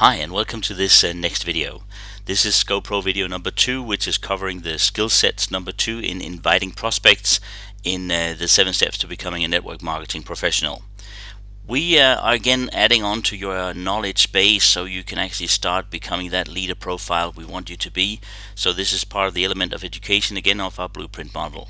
Hi and welcome to this next video. This is GoPro video number 2, which is covering the skill sets number 2 in inviting prospects in the 7 steps to becoming a network marketing professional. We are again adding on to your knowledge base so you can actually start becoming that leader profile we want you to be. So this is part of the element of education again of our blueprint model.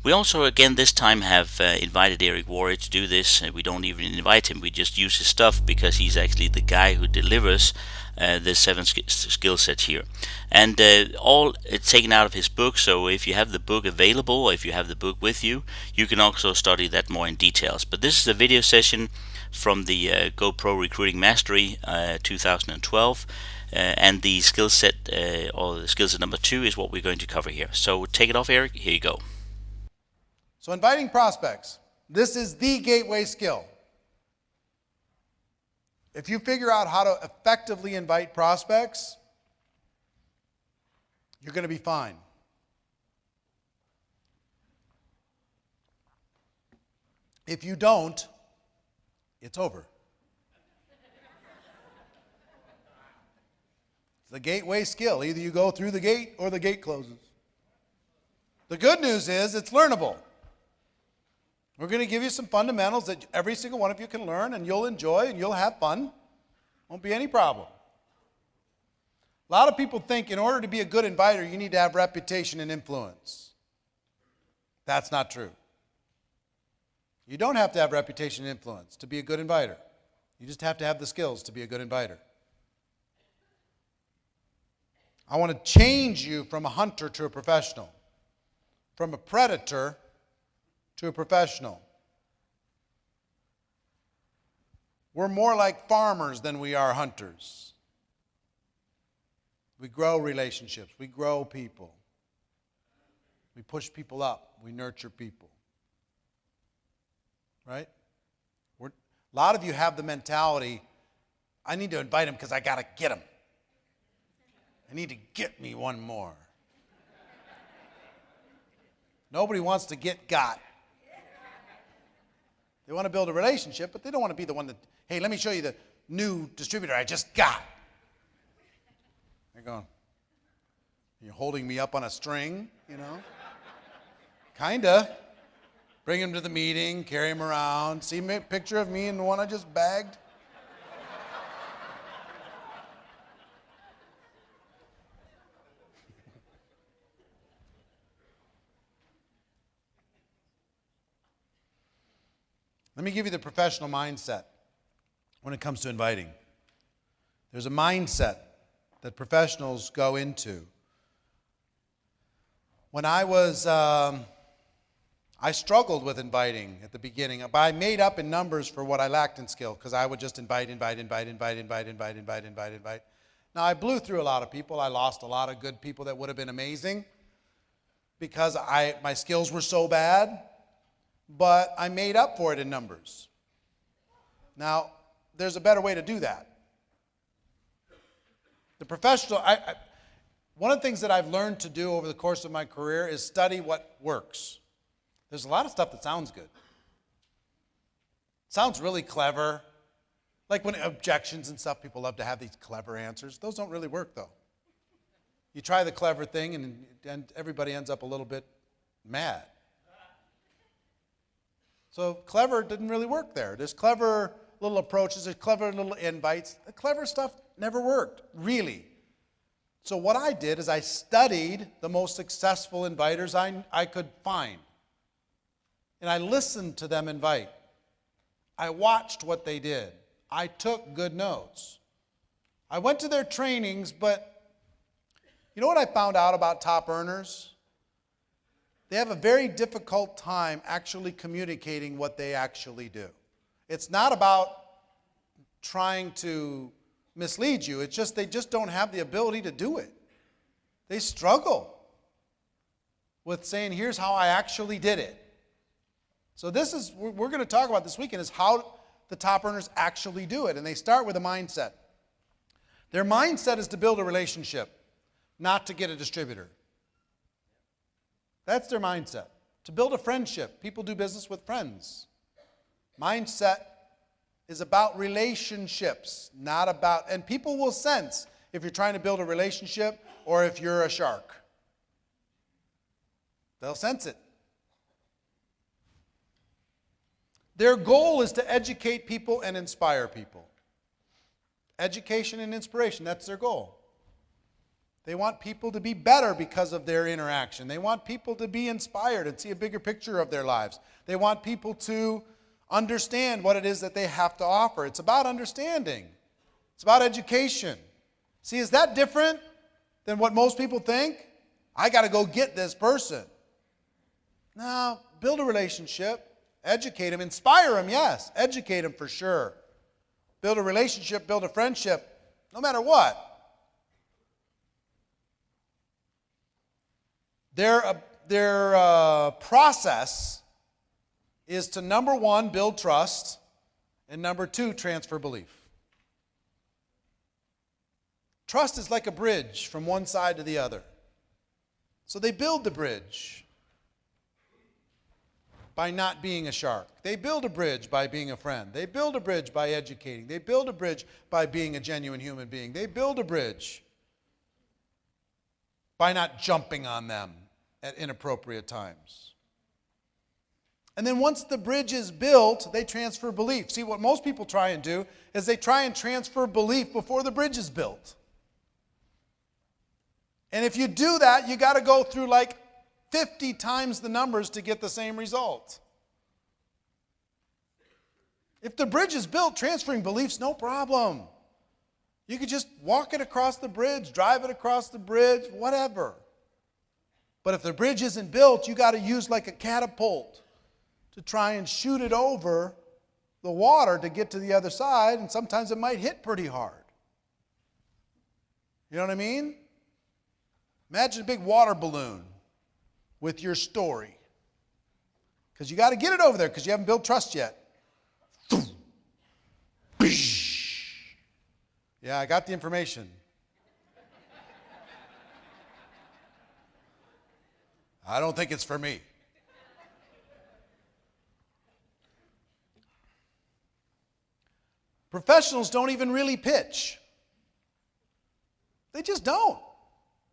We also again this time have invited Eric Warrior to do this. We don't even invite him, we just use his stuff because he's actually the guy who delivers the 7 skill sets here. And all it's taken out of his book, so if you have the book available or if you have the book with you, you can also study that more in details. But this is a video session from the GoPro Recruiting Mastery 2012. And the skill set or the skill set number 2 is what we're going to cover here. So take it off, Eric. Here you go. So inviting prospects, this is the gateway skill. If you figure out how to effectively invite prospects, you're going to be fine. If you don't, it's over. It's the gateway skill. Either you go through the gate or the gate closes. The good news is it's learnable. We're going to give you some fundamentals that every single one of you can learn and you'll enjoy and you'll have fun. Won't be any problem. A lot of people think in order to be a good inviter, you need to have reputation and influence. That's not true. You don't have to have reputation and influence to be a good inviter. You just have to have the skills to be a good inviter. I want to change you from a hunter to a professional, from a predator to a professional. We're more like farmers than we are hunters. We grow relationships. We grow people. We push people up. We nurture people. Right? A lot of you have the mentality, I need to invite him because I got to get him. I need to get me one more. Nobody wants to get got. They want to build a relationship, but they don't want to be the one that, hey, let me show you the new distributor I just got. They're going, you're holding me up on a string, you know? Kinda. Bring him to the meeting, carry him around. See a picture of me and the one I just bagged? Let me give you the professional mindset when it comes to inviting. There's a mindset that professionals go into. When I struggled with inviting at the beginning, but I made up in numbers for what I lacked in skill because I would just invite. Now, I blew through a lot of people. I lost a lot of good people that would have been amazing because my skills were so bad. But I made up for it in numbers. Now, there's a better way to do that. The professional, one of the things that I've learned to do over the course of my career is study what works. There's a lot of stuff that sounds good. Sounds really clever. Like when objections and stuff, people love to have these clever answers. Those don't really work, though. You try the clever thing, and everybody ends up a little bit mad. So clever didn't really work there. There's clever little approaches, there's clever little invites. The clever stuff never worked, really. So what I did is I studied the most successful inviters I could find. And I listened to them invite. I watched what they did. I took good notes. I went to their trainings, but you know what I found out about top earners? They have a very difficult time actually communicating what they actually do. It's not about trying to mislead you. It's just they just don't have the ability to do it. They struggle with saying, here's how I actually did it. So this is, we're going to talk about this weekend, is how the top earners actually do it. And they start with a mindset. Their mindset is to build a relationship, not to get a distributor. That's their mindset. To build a friendship. People do business with friends. Mindset is about relationships, not about, and people will sense if you're trying to build a relationship or if you're a shark. They'll sense it. Their goal is to educate people and inspire people. Education and inspiration, that's their goal. They want people to be better because of their interaction. They want people to be inspired and see a bigger picture of their lives. They want people to understand what it is that they have to offer. It's about understanding. It's about education. See, is that different than what most people think? I got to go get this person. No, build a relationship. Educate them. Inspire them, yes. Educate them for sure. Build a relationship, build a friendship, no matter what. Their process is to, number one, build trust, and number two, transfer belief. Trust is like a bridge from one side to the other. So they build the bridge by not being a shark. They build a bridge by being a friend. They build a bridge by educating. They build a bridge by being a genuine human being. They build a bridge by not jumping on them at inappropriate times. And then once the bridge is built, they transfer belief. See, what most people try and do is they try and transfer belief before the bridge is built. And if you do that, you got to go through like 50 times the numbers to get the same result. If the bridge is built, transferring belief's no problem. You could just walk it across the bridge, drive it across the bridge, whatever. But if the bridge isn't built, you got to use like a catapult to try and shoot it over the water to get to the other side, and sometimes it might hit pretty hard. You know what I mean? Imagine a big water balloon with your story. Because you got to get it over there because you haven't built trust yet. Yeah, I got the information. I don't think it's for me. Professionals don't even really pitch. They just don't.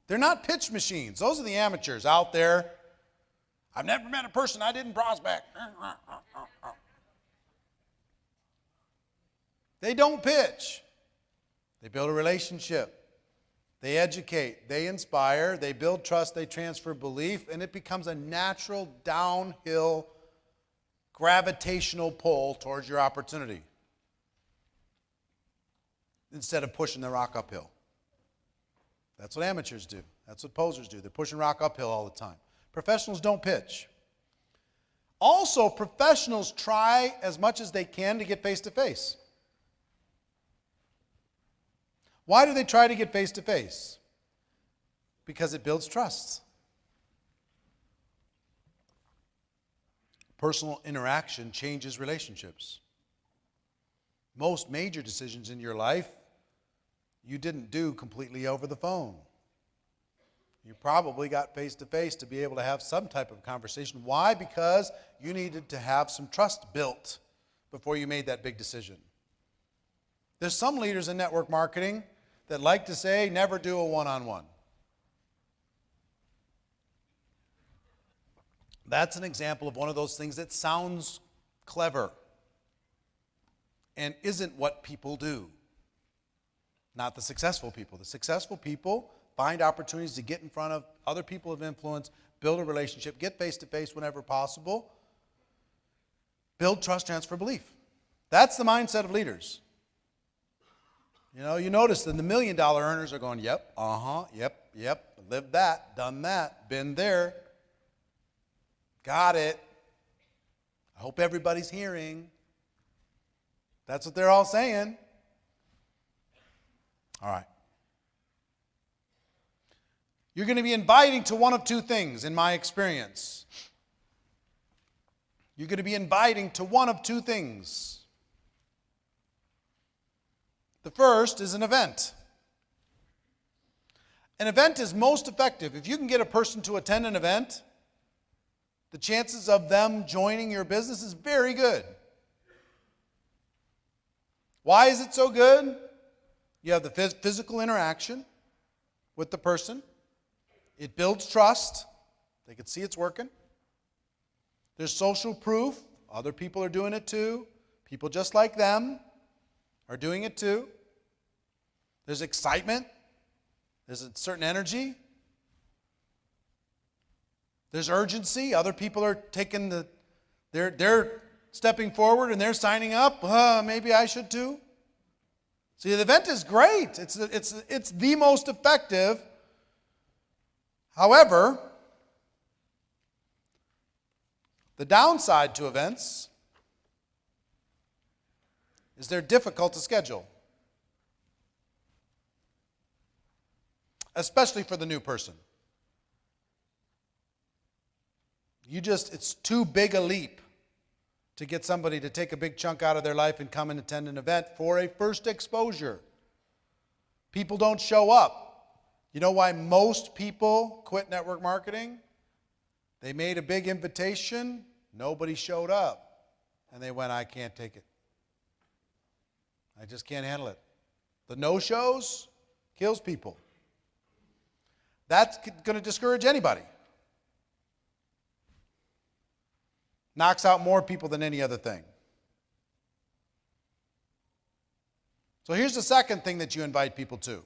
They're not pitch machines. Those are the amateurs out there. I've never met a person I didn't prospect. They don't pitch. They build a relationship. They educate. They inspire. They build trust. They transfer belief. And it becomes a natural downhill gravitational pull towards your opportunity instead of pushing the rock uphill. That's what amateurs do. That's what posers do. They're pushing rock uphill all the time. Professionals don't pitch. Also, professionals try as much as they can to get face-to-face. Why do they try to get face-to-face? Because it builds trust. Personal interaction changes relationships. Most major decisions in your life, you didn't do completely over the phone. You probably got face-to-face to be able to have some type of conversation. Why? Because you needed to have some trust built before you made that big decision. There's some leaders in network marketing that like to say, never do a one-on-one. That's an example of one of those things that sounds clever and isn't what people do. Not the successful people. The successful people find opportunities to get in front of other people of influence, build a relationship, get face-to-face whenever possible, build trust, transfer belief. That's the mindset of leaders. You know, you notice that the $1 million earners are going, yep, yep, lived that, done that, been there, got it. I hope everybody's hearing. That's what they're all saying. All right. You're going to be inviting to one of two things, in my experience. You're going to be inviting to one of two things. The first is an event. An event is most effective. If you can get a person to attend an event, the chances of them joining your business is very good. Why is it so good? You have the physical interaction with the person. It builds trust. They can see it's working. There's social proof. Other people are doing it too. People just like them are doing it too. There's excitement. There's a certain energy. There's urgency. Other people are taking they're stepping forward and they're signing up. Maybe I should too. See, the event is great. It's the most effective. However, the downside to events is they're difficult to schedule, especially for the new person. It's too big a leap to get somebody to take a big chunk out of their life and come and attend an event for a first exposure. People don't show up. You know why most people quit network marketing? They made a big invitation, nobody showed up, and they went, I can't take it. I just can't handle it. The no-shows kills people. That's going to discourage anybody. Knocks out more people than any other thing. So here's the second thing that you invite people to.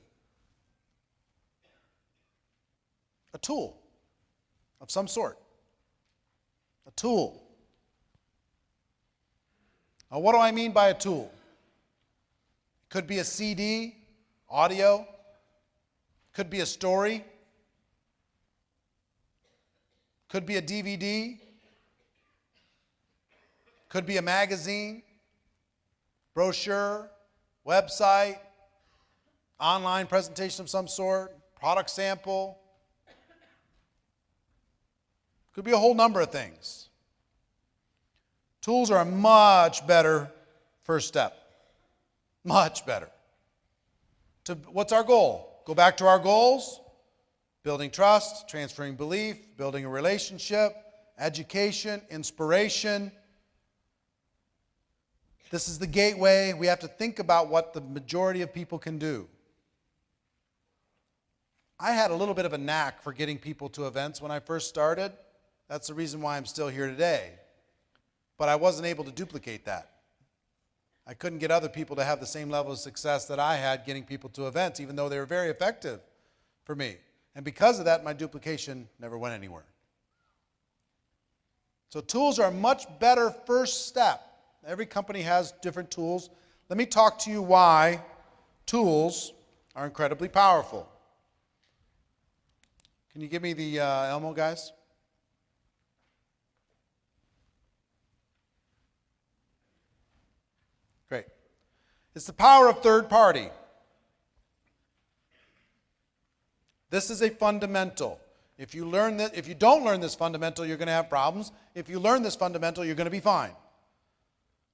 A tool of some sort. A tool. Now, what do I mean by a tool? It could be a CD, audio. Could be a story. Could be a DVD. Could be a magazine, brochure, website, online presentation of some sort, product sample. Could be a whole number of things. Tools are a much better first step. Much better. What's our goal? Go back to our goals. Building trust, transferring belief, building a relationship, education, inspiration. This is the gateway. We have to think about what the majority of people can do. I had a little bit of a knack for getting people to events when I first started. That's the reason why I'm still here today. But I wasn't able to duplicate that. I couldn't get other people to have the same level of success that I had getting people to events, even though they were very effective for me. And because of that, my duplication never went anywhere. So tools are a much better first step. Every company has different tools. Let me talk to you why tools are incredibly powerful. Can you give me the Elmo, guys? Great. It's the power of third party. This is a fundamental. If you don't learn this fundamental, you're going to have problems. If you learn this fundamental, you're going to be fine.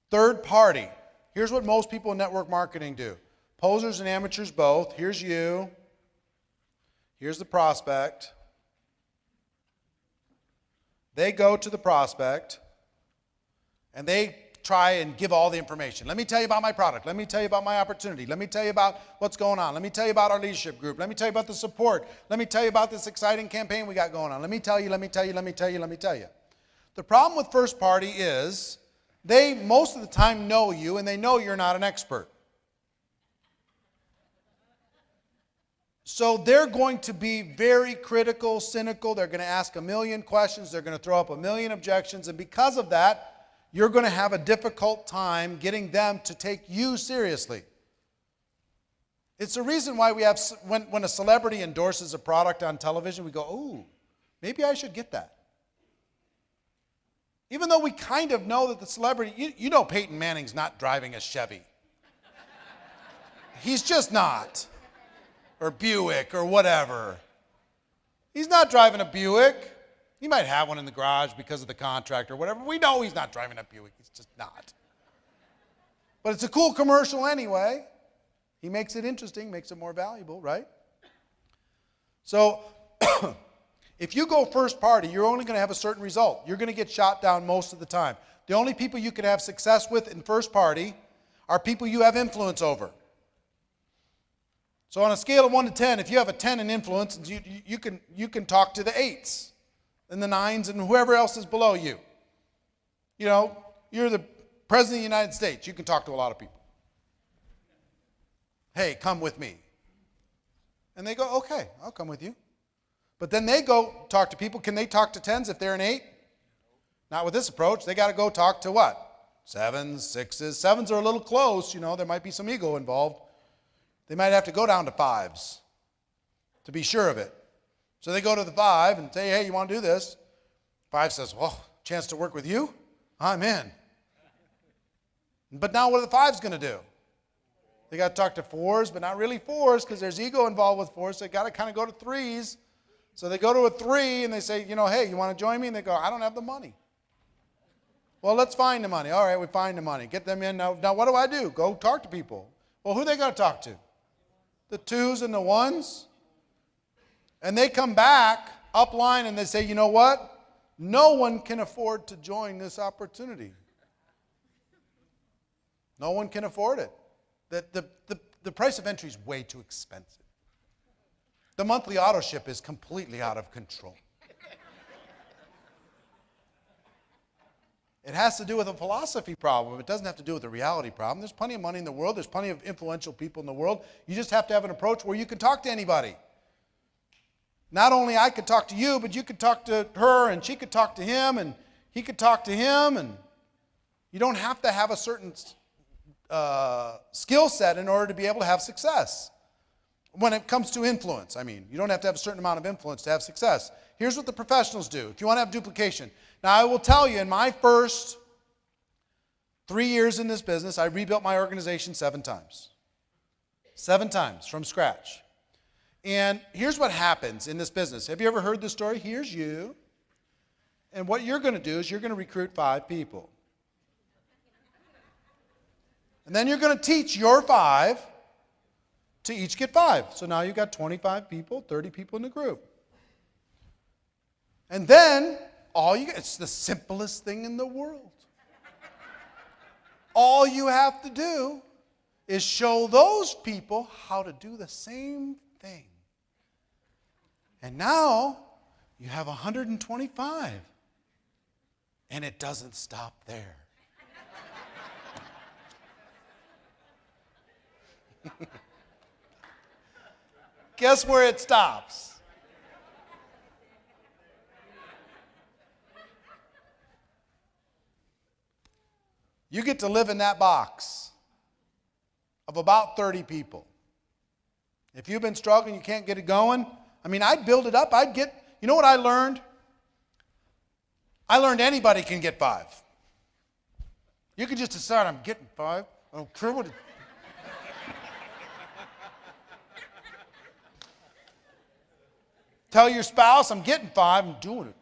Third party. Here's what most people in network marketing do. Posers and amateurs both. Here's you. Here's the prospect. They go to the prospect and they try and give all the information. Let me tell you about my product. Let me tell you about my opportunity. Let me tell you about what's going on. Let me tell you about our leadership group. Let me tell you about the support. Let me tell you about this exciting campaign we got going on. Let me tell you, let me tell you, let me tell you, let me tell you. The problem with first party is they most of the time know you and they know you're not an expert. So they're going to be very critical, cynical. They're going to ask a million questions. They're going to throw up a million objections. And because of that, you're going to have a difficult time getting them to take you seriously. It's the reason why we have, when a celebrity endorses a product on television, we go, ooh, maybe I should get that. Even though we kind of know that the celebrity, you know Peyton Manning's not driving a Chevy. He's just not. Or Buick or whatever. He's not driving a Buick. He might have one in the garage because of the contract or whatever. We know he's not driving a Buick. He's just not. But it's a cool commercial anyway. He makes it interesting, makes it more valuable, right? So if you go first party, you're only going to have a certain result. You're going to get shot down most of the time. The only people you can have success with in first party are people you have influence over. So on a scale of 1 to 10, if you have a 10 in influence, you can talk to the 8s and the 9s and whoever else is below you. You know, you're the President of the United States. You can talk to a lot of people. Hey, come with me. And they go, okay, I'll come with you. But then they go talk to people. Can they talk to 10s if they're an 8? Not with this approach. They got to go talk to what? 7s, 6s. 7s are a little close. You know, there might be some ego involved. They might have to go down to 5s to be sure of it. So they go to the 5 and say, hey, you want to do this? 5 says, well, chance to work with you? I'm in. But now what are the 5s going to do? They got to talk to 4s, but not really 4s because there's ego involved with 4s. So they got to kind of go to 3s. So they go to a 3 and they say, you know, hey, you want to join me? And they go, I don't have the money. Well, let's find the money. All right, we find the money. Get them in. Now what do I do? Go talk to people. Well, who are they going to talk to? The 2s and the 1s? And they come back upline and they say, you know what? No one can afford to join this opportunity. No one can afford it. The price of entry is way too expensive. The monthly auto ship is completely out of control. It has to do with a philosophy problem. It doesn't have to do with a reality problem. There's plenty of money in the world. There's plenty of influential people in the world. You just have to have an approach where you can talk to anybody. Not only I could talk to you, but you could talk to her, and she could talk to him, and he could talk to him. And you don't have to have a certain skill set in order to be able to have success. When it comes to influence, I mean, you don't have to have a certain amount of influence to have success. Here's what the professionals do. If you want to have duplication. Now, I will tell you, in my first 3 years in this business, I rebuilt my organization 7 times. 7 times from scratch. And here's what happens in this business. Have you ever heard this story? Here's you. And what you're going to do is you're going to recruit 5 people. And then you're going to teach your 5 to each get 5. So now you've got 25 people, 30 people in the group. And then it's the simplest thing in the world. All you have to do is show those people how to do the same thing. And now you have 125. And it doesn't stop there. Guess where it stops? You get to live in that box of about 30 people. If you've been struggling, you can't get it going, I mean, I'd build it up. You know what I learned? I learned anybody can get 5. You can just decide, I'm getting 5. I don't care what it. Tell your spouse, I'm getting 5. I'm doing it.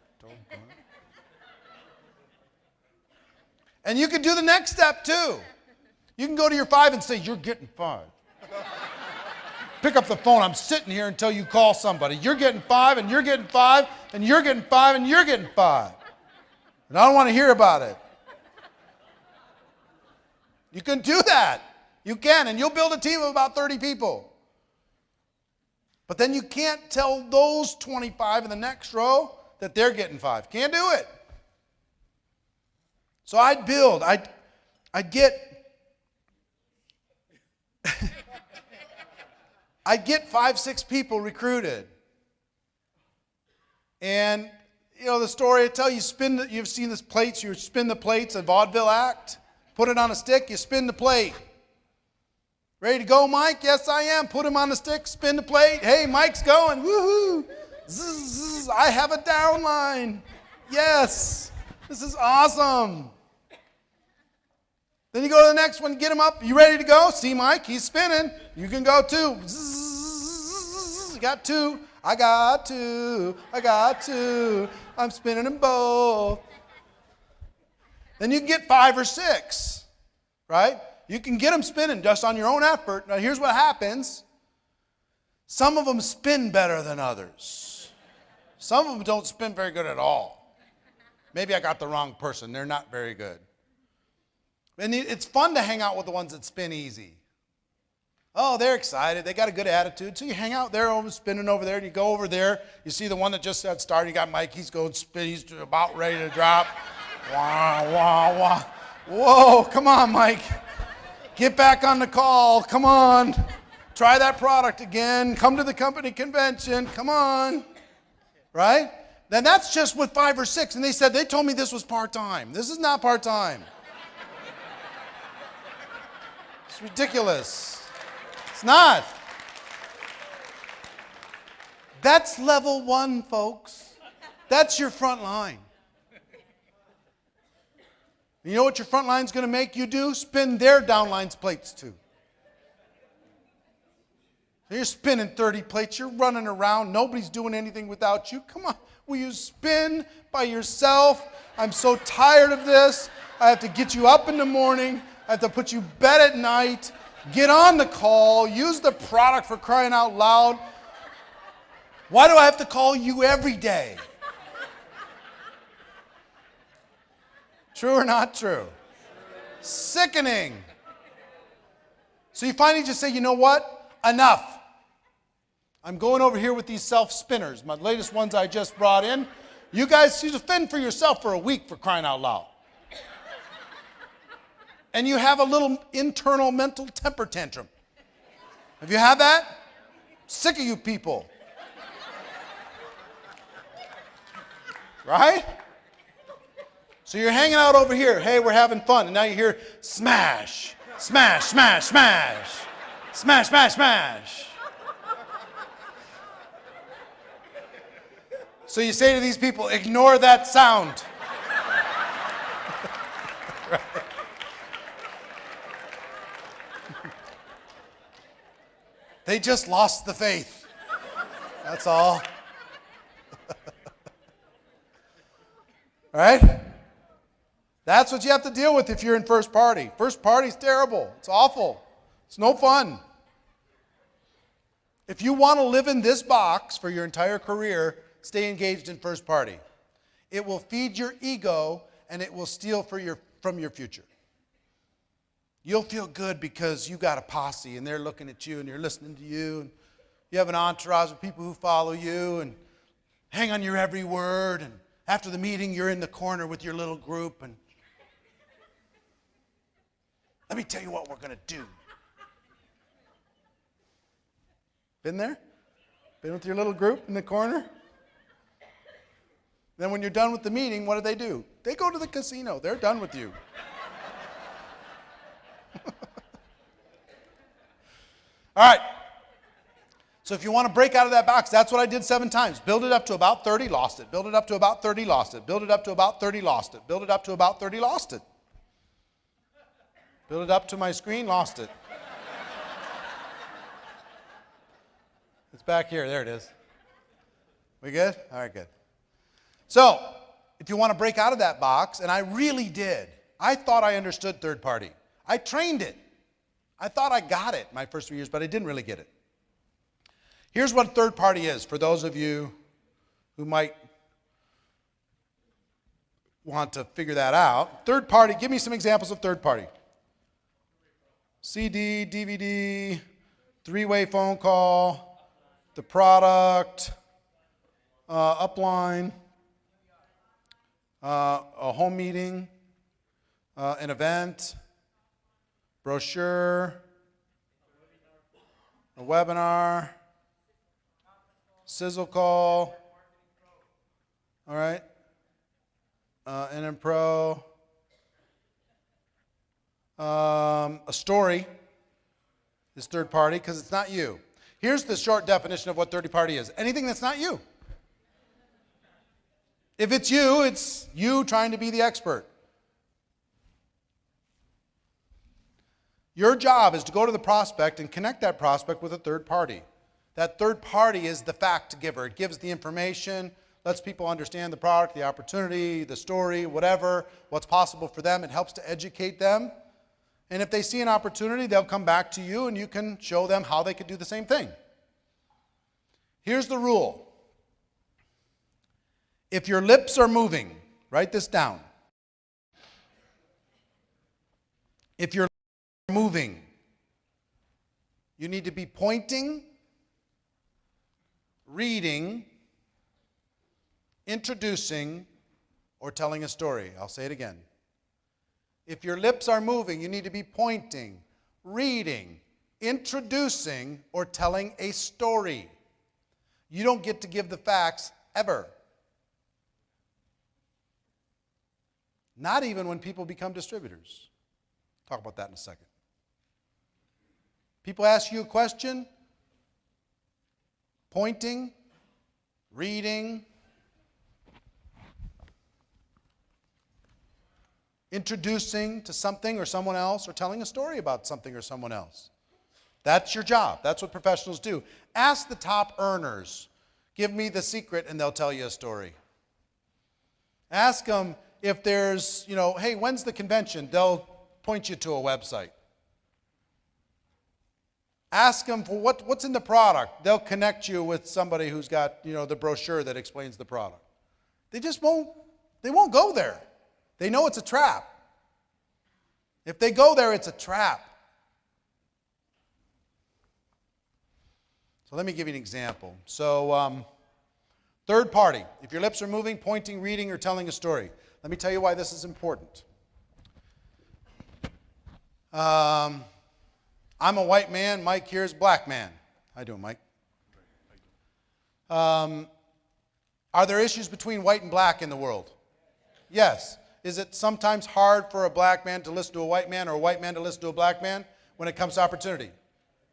And you can do the next step too. You can go to your 5 and say, you're getting 5. Pick up the phone. I'm sitting here until you call somebody. You're getting 5, and you're getting 5, and you're getting 5, and you're getting 5. And I don't want to hear about it. You can do that. You can, and you'll build a team of about 30 people. But then you can't tell those 25 in the next row that they're getting 5. Can't do it. So I'd build. I'd get I'd get 5, 6 people recruited. And you know the story I tell you, you've seen this plates, you spin the plates, a vaudeville act, put it on a stick, you spin the plate. Ready to go, Mike? Yes, I am. Put him on the stick, spin the plate. Hey, Mike's going. Woohoo! Zzz, zzz, I have a downline. Yes. This is awesome. Then you go to the next one, get him up. You ready to go? See Mike, he's spinning. You can go too. Zzz, you got 2. I got 2. I got 2. I'm spinning them both. Then you can get 5 or 6, right? You can get them spinning just on your own effort. Now here's what happens. Some of them spin better than others. Some of them don't spin very good at all. Maybe I got the wrong person. They're not very good. And it's fun to hang out with the ones that spin easy. Oh, they're excited. They got a good attitude. So you hang out there, spinning over there, and you go over there. You see the one that just got started. You got Mike. He's going spin. He's about ready to drop. Wah, wah, wah. Whoa, come on, Mike. Get back on the call. Come on. Try that product again. Come to the company convention. Come on. Right? Then that's just with 5 or 6. And they told me this was part-time. This is not part-time. It's ridiculous. It's not. That's level 1, folks. That's your front line. You know what your front line's going to make you do? Spin their downline's plates too. So you're spinning 30 plates. You're running around. Nobody's doing anything without you. Come on. Will you spin by yourself? I'm so tired of this. I have to get you up in the morning. I have to put you bed at night. Get on the call. Use the product, for crying out loud. Why do I have to call you every day? True or not true? Sickening. So you finally just say, you know what? Enough. I'm going over here with these self-spinners, my latest ones I just brought in. You guys, you fend for yourself for a week, for crying out loud. And you have a little internal mental temper tantrum. Have you had that? Sick of you people. Right? So you're hanging out over here. Hey, we're having fun. And now you hear smash, smash, smash, smash, smash, smash, smash. So you say to these people, ignore that sound. Right. They just lost the faith. That's all. Right? That's what you have to deal with if you're in first party. First party's terrible. It's awful. It's no fun. If you want to live in this box for your entire career, stay engaged in first party. It will feed your ego and it will steal from your future. You'll feel good because you got a posse and they're looking at you and you're listening to you. And you have an entourage of people who follow you and hang on your every word. And after the meeting, you're in the corner with your little group. And let me tell you what we're going to do. Been there? Been with your little group in the corner? Then when you're done with the meeting, what do? They go to the casino. They're done with you. All right. So if you want to break out of that box, that's what I did 7 times. Build it up to about 30, lost it. Build it up to about 30, lost it. Build it up to about 30, lost it. Build it up to about 30, lost it. Build it up to my screen, lost it. It's back here. There it is. We good? All right, good. So if you want to break out of that box, and I really did. I thought I understood third party. I trained it. I thought I got it my first 3 years, but I didn't really get it. Here's what third party is for those of you who might want to figure that out. Third party, give me some examples of third party. CD, DVD, 3-way phone call, the product, upline, a home meeting, an event, brochure, a webinar, sizzle call, all right, NM Pro, a story is third party because it's not you. Here's the short definition of what third party is. Anything that's not you. If it's you trying to be the expert. Your job is to go to the prospect and connect that prospect with a third party. That third party is the fact giver. It gives the information, lets people understand the product, the opportunity, the story, whatever, what's possible for them. It helps to educate them. And if they see an opportunity, they'll come back to you and you can show them how they could do the same thing. Here's the rule. If your lips are moving, write this down. If you're moving, you need to be pointing, reading, introducing, or telling a story. I'll say it again. If your lips are moving, you need to be pointing, reading, introducing, or telling a story. You don't get to give the facts ever. Not even when people become distributors. Talk about that in a second. People ask you a question, pointing, reading, introducing to something or someone else, or telling a story about something or someone else. That's your job. That's what professionals do. Ask the top earners. Give me the secret and they'll tell you a story. Ask them if there's, hey, when's the convention? They'll point you to a website. Ask them for what's in the product. They'll connect you with somebody who's got, the brochure that explains the product. They won't go there. They know it's a trap. If they go there, it's a trap. So let me give you an example. So, third party. If your lips are moving, pointing, reading, or telling a story. Let me tell you why this is important. I'm a white man. Mike here is black man. How you doing, Mike? Are there issues between white and black in the world? Yes. Is it sometimes hard for a black man to listen to a white man or a white man to listen to a black man when it comes to opportunity?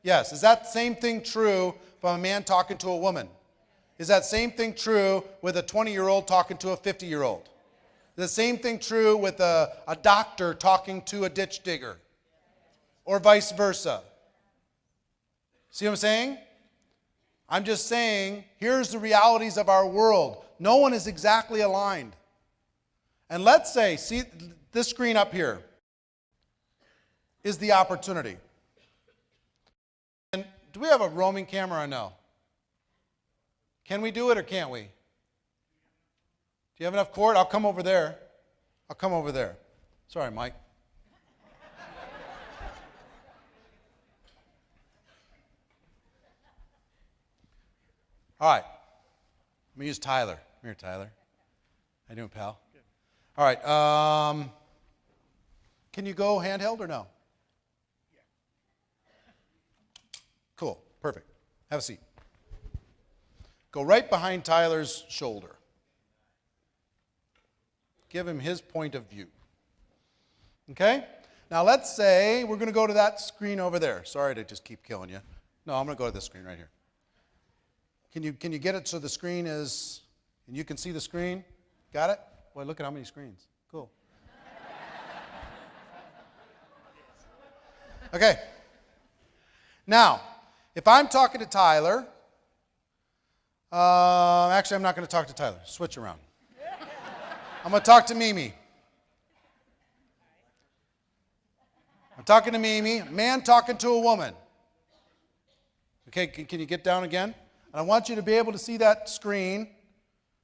Yes. Is that same thing true from a man talking to a woman? Is that same thing true with a 20-year-old talking to a 50-year-old? Is the same thing true with a doctor talking to a ditch digger? Or vice versa? See what I'm saying? I'm just saying, here's the realities of our world. No one is exactly aligned. And let's say, see this screen up here is the opportunity. And do we have a roaming camera or no? Can we do it or can't we? Do you have enough cord? I'll come over there. I'll come over there. Sorry, Mike. All right. Let me use Tyler. Come here, Tyler. How you doing, pal? Good. All right. Can you go handheld or no? Yeah. Cool. Perfect. Have a seat. Go right behind Tyler's shoulder. Give him his point of view. Okay? Now let's say we're going to go to that screen over there. Sorry to just keep killing you. No, I'm going to go to this screen right here. Can you get it so the screen is, and you can see the screen? Got it? Boy, look at how many screens. Cool. Okay. Now, if I'm talking to Tyler, actually I'm not going to talk to Tyler. Switch around. I'm going to talk to Mimi. I'm talking to Mimi, a man talking to a woman. Okay, can you get down again? And I want you to be able to see that screen,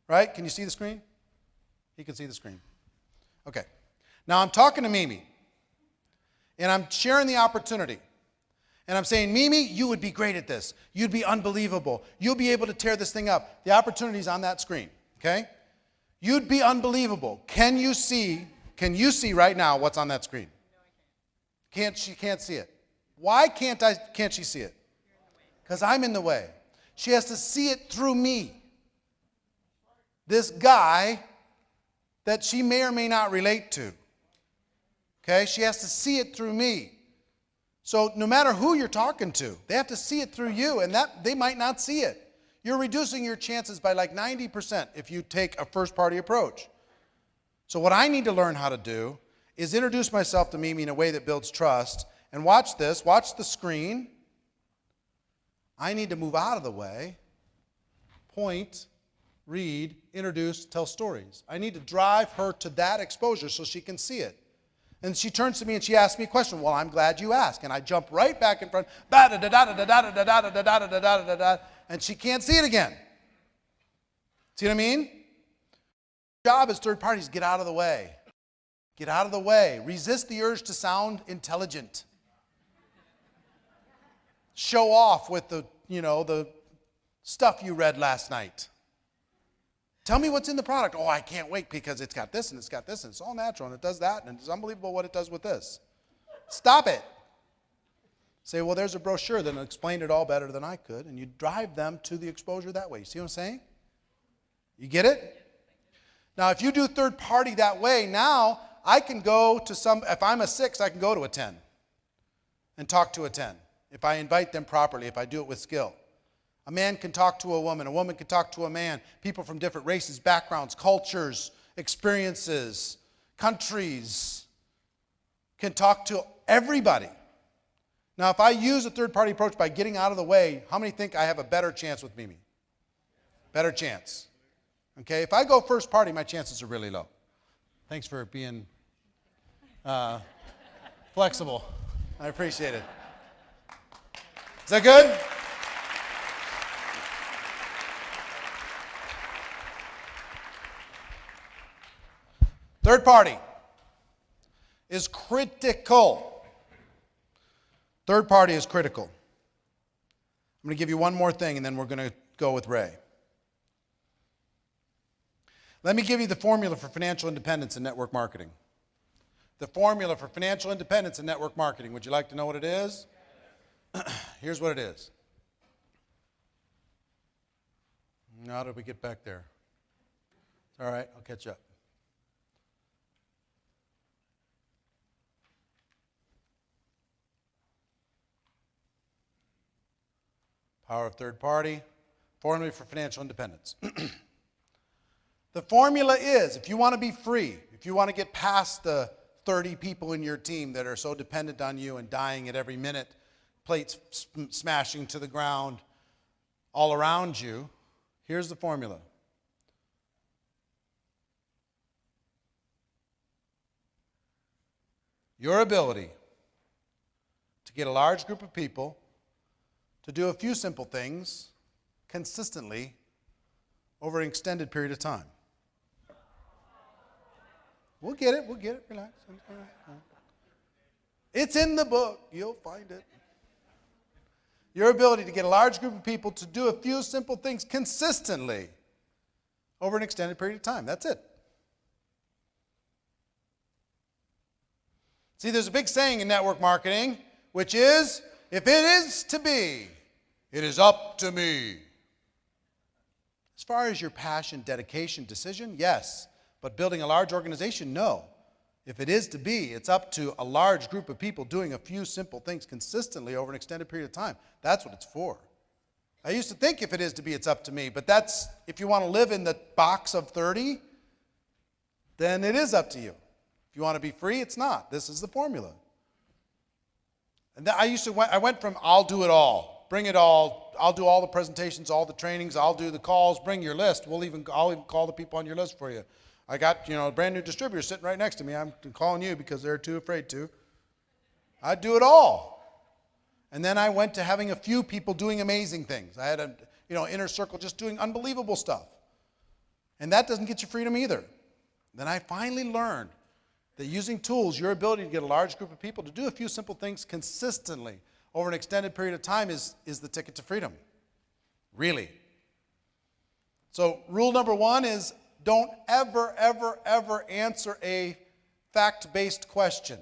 right? Can you see the screen? He can see the screen. Okay. Now I'm talking to Mimi, and I'm sharing the opportunity. And I'm saying, Mimi, you would be great at this. You'd be unbelievable. You'll be able to tear this thing up. The opportunity's on that screen, okay? You'd be unbelievable. Can you see right now what's on that screen? No, I can't. She can't see it. Why can't she see it? Because I'm in the way. She has to see it through me. This guy that she may or may not relate to. Okay? She has to see it through me. So no matter who you're talking to, they have to see it through you, and that they might not see it. You're reducing your chances by like 90% if you take a first-party approach. So what I need to learn how to do is introduce myself to Mimi in a way that builds trust. And watch this. Watch the screen. I need to move out of the way, point, read, introduce, tell stories. I need to drive her to that exposure so she can see it. And she turns to me and she asks me a question. Well, I'm glad you asked. And I jump right back in front, and she can't see it again. See what I mean? Job as third parties, get out of the way. Get out of the way. Resist the urge to sound intelligent. Show off with the stuff you read last night. Tell me what's in the product. Oh, I can't wait because it's got this and it's got this and it's all natural and it does that and it's unbelievable what it does with this. Stop it. Say, well, there's a brochure that'll explain it all better than I could, and you drive them to the exposure that way. You see what I'm saying? You get it? Now, if you do third party that way, now I can go to if I'm a 6, I can go to a 10 and talk to a 10. If I invite them properly, if I do it with skill. A man can talk to a woman can talk to a man. People from different races, backgrounds, cultures, experiences, countries can talk to everybody. Now, if I use a third-party approach by getting out of the way, how many think I have a better chance with Mimi? Better chance. Okay, if I go first party, my chances are really low. Thanks for being flexible. I appreciate it. Is that good? Third party is critical. Third party is critical. I'm going to give you one more thing and then we're going to go with Ray. Let me give you the formula for financial independence in network marketing. The formula for financial independence in network marketing. Would you like to know what it is? Here's what it is. How did we get back there? All right, I'll catch up. Power of third party, formula for financial independence. The formula is, if you want to be free, if you want to get past the 30 people in your team that are so dependent on you and dying at every minute, plates smashing to the ground all around you, here's the formula. Your ability to get a large group of people to do a few simple things consistently over an extended period of time. We'll get it, relax. It's in the book, you'll find it. Your ability to get a large group of people to do a few simple things consistently over an extended period of time. That's it. See, there's a big saying in network marketing, which is, if it is to be, it is up to me. As far as your passion, dedication, decision, yes. But building a large organization, no. If it is to be, it's up to a large group of people doing a few simple things consistently over an extended period of time. That's what it's for. I used to think if it is to be, it's up to me. But that's, if you want to live in the box of 30, then it is up to you. If you want to be free, it's not. This is the formula. And I went from I'll do it all, bring it all, I'll do all the presentations, all the trainings, I'll do the calls, bring your list. I'll even call the people on your list for you. I got, a brand new distributor sitting right next to me. I'm calling you because they're too afraid to. I do it all. And then I went to having a few people doing amazing things. I had inner circle just doing unbelievable stuff. And that doesn't get you freedom either. Then I finally learned that using tools, your ability to get a large group of people to do a few simple things consistently over an extended period of time is the ticket to freedom. Really. So rule number 1 is don't ever, ever, ever answer a fact-based question.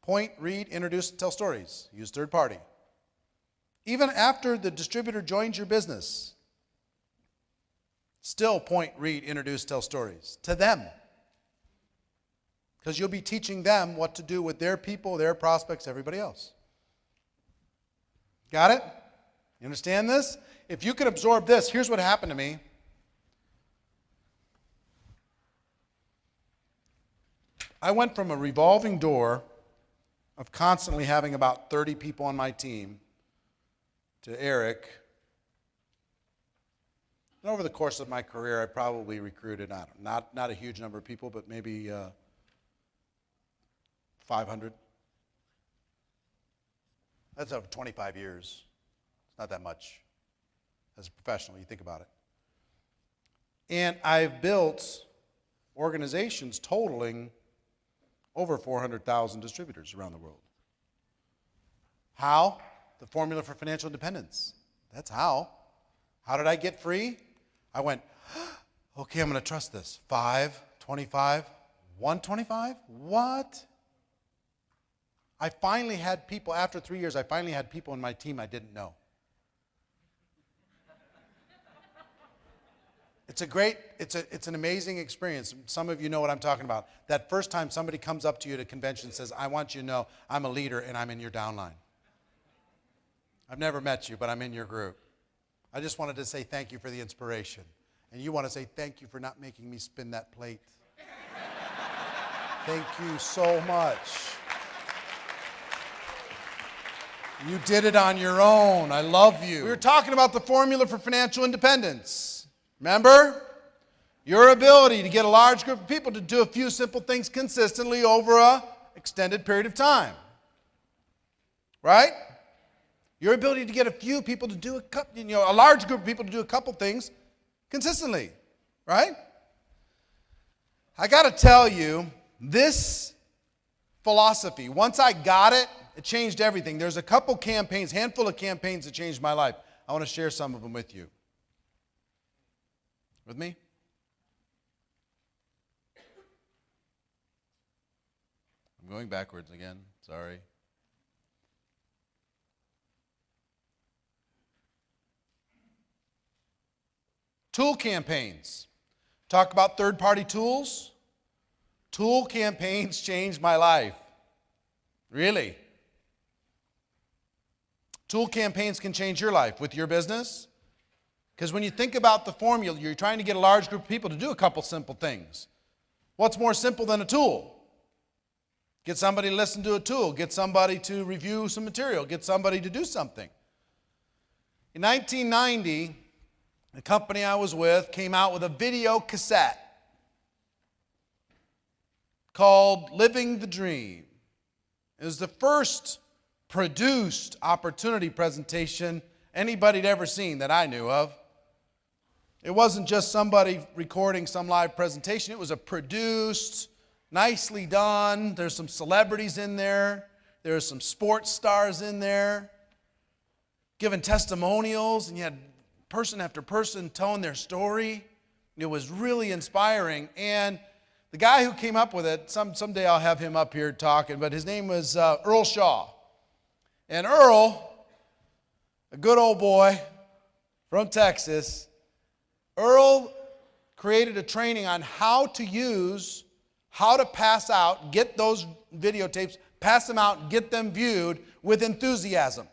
Point, read, introduce, tell stories. Use third party. Even after the distributor joins your business, still point, read, introduce, tell stories to them. Because you'll be teaching them what to do with their people, their prospects, everybody else. Got it? You understand this? If you could absorb this, here's what happened to me. I went from a revolving door of constantly having about 30 people on my team to Eric. And over the course of my career, I probably recruited, not a huge number of people, but maybe 500. That's over 25 years. It's not that much as a professional, you think about it. And I've built organizations totaling over 400,000 distributors around the world. How? The formula for financial independence. That's how. How did I get free? I went, okay, I'm going to trust this. 5, 25, 125? What? I finally had people, after 3 years, I finally had people in my team I didn't know. It's an amazing experience. Some of you know what I'm talking about. That first time somebody comes up to you at a convention and says, I want you to know I'm a leader and I'm in your downline. I've never met you, but I'm in your group. I just wanted to say thank you for the inspiration. And you want to say thank you for not making me spin that plate. Thank you so much. You did it on your own. I love you. We were talking about the formula for financial independence. Remember? Your ability to get a large group of people to do a few simple things consistently over an extended period of time. Right? Your ability to get a few people to do a large group of people to do a couple things consistently. Right? I got to tell you, this philosophy, once I got it, it changed everything. There's a couple campaigns, handful of campaigns that changed my life. I want to share some of them with you. With me? I'm going backwards again. Sorry. Tool campaigns. Talk about third-party tools. Tool campaigns changed my life. Really. Tool campaigns can change your life with your business. Because when you think about the formula, you're trying to get a large group of people to do a couple simple things. What's more simple than a tool? Get somebody to listen to a tool. Get somebody to review some material. Get somebody to do something. In 1990, the company I was with came out with a video cassette called Living the Dream. It was the first produced opportunity presentation anybody had ever seen that I knew of. It wasn't just somebody recording some live presentation. It was a produced, nicely done. There's some celebrities in there. There's some sports stars in there giving testimonials, and you had person after person telling their story. It was really inspiring. And the guy who came up with it, someday I'll have him up here talking, but his name was Earl Shaw. And Earl, a good old boy from Texas, Earl created a training on how to use, how to pass out, get those videotapes, pass them out, get them viewed with enthusiasm.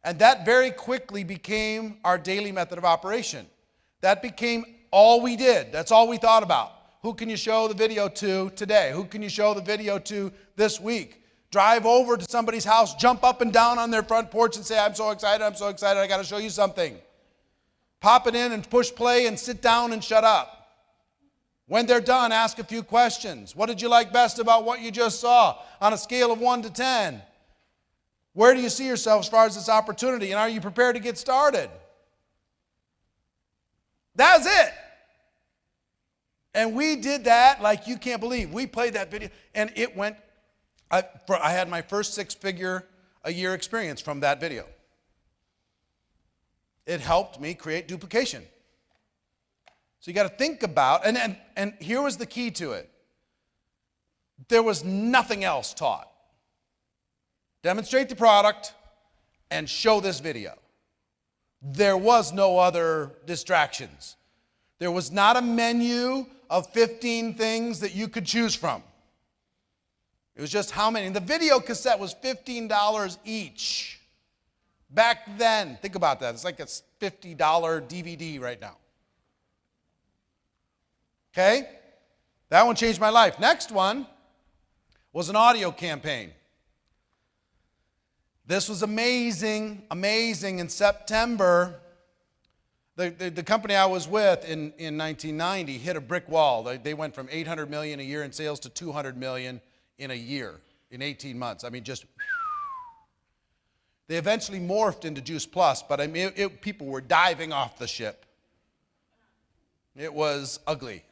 And that very quickly became our daily method of operation. That became all we did. That's all we thought about. Who can you show the video to today? Who can you show the video to this week? Drive over to somebody's house, jump up and down on their front porch and say, I'm so excited, I got to show you something. Pop it in and push play and sit down and shut up. When they're done, ask a few questions. What did you like best about what you just saw on a scale of 1 to 10? Where do you see yourself as far as this opportunity, and are you prepared to get started? That's it. And we did that like you can't believe. We played that video, and it went, I had my first 6-figure a year experience from that video. It helped me create duplication. So you got to think about, and here was the key to it. There was nothing else taught. Demonstrate the product and show this video. There was no other distractions. There was not a menu of 15 things that you could choose from. It was just how many. And the video cassette was $15 each. Back then, think about that. It's like a $50 DVD right now. Okay? That one changed my life. Next one was an audio campaign. This was amazing, amazing. In September, the company I was with in 1990 hit a brick wall. They went from $800 million a year in sales to $200 million in a year, in 18 months. I mean, just... They eventually morphed into Juice Plus, but I mean, people were diving off the ship. It was ugly.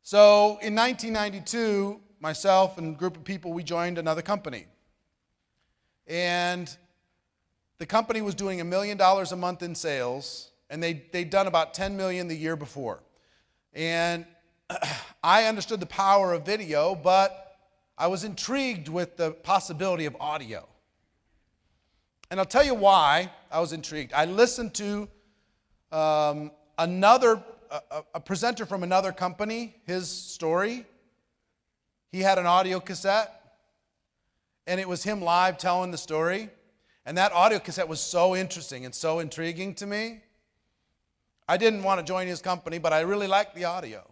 So in 1992, myself and a group of people, we joined another company. And the company was doing $1 million a month in sales, and they'd done about $10 million the year before. And I understood the power of video, but I was intrigued with the possibility of audio. And I'll tell you why I was intrigued. I listened to a presenter from another company, his story. He had an audio cassette, and it was him live telling the story. And that audio cassette was so interesting and so intriguing to me. I didn't want to join his company, but I really liked the audio.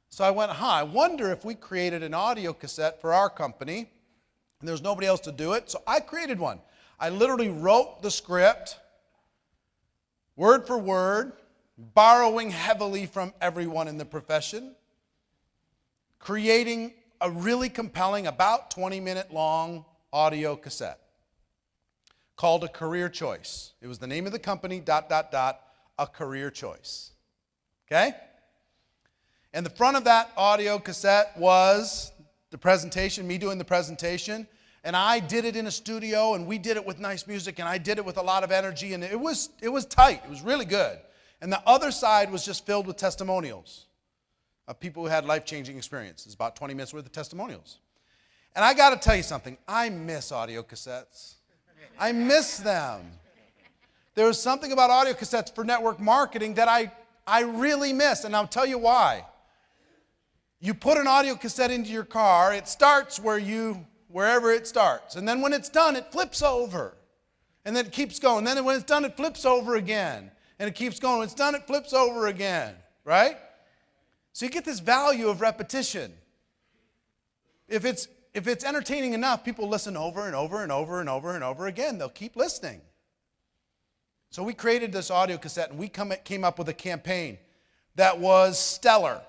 So I went, I wonder if we created an audio cassette for our company, and there's nobody else to do it. So I created one. I literally wrote the script, word for word, borrowing heavily from everyone in the profession, creating a really compelling, about 20-minute long audio cassette called A Career Choice. It was the name of the company, ... A Career Choice. Okay? And the front of that audio cassette was the presentation, me doing the presentation. And I did it in a studio, and we did it with nice music, and I did it with a lot of energy, and it was tight. It was really good. And the other side was just filled with testimonials of people who had life-changing experiences. About 20 minutes worth of testimonials. And I got to tell you something. I miss audio cassettes. I miss them. There was something about audio cassettes for network marketing that I really miss, and I'll tell you why. You put an audio cassette into your car, it starts wherever it starts. And then when it's done, it flips over. And then it keeps going. And then when it's done, it flips over again. And it keeps going. When it's done, it flips over again. Right? So you get this value of repetition. If it's entertaining enough, people listen over and over and over and over and over again. They'll keep listening. So we created this audio cassette, and we came up with a campaign that was stellar.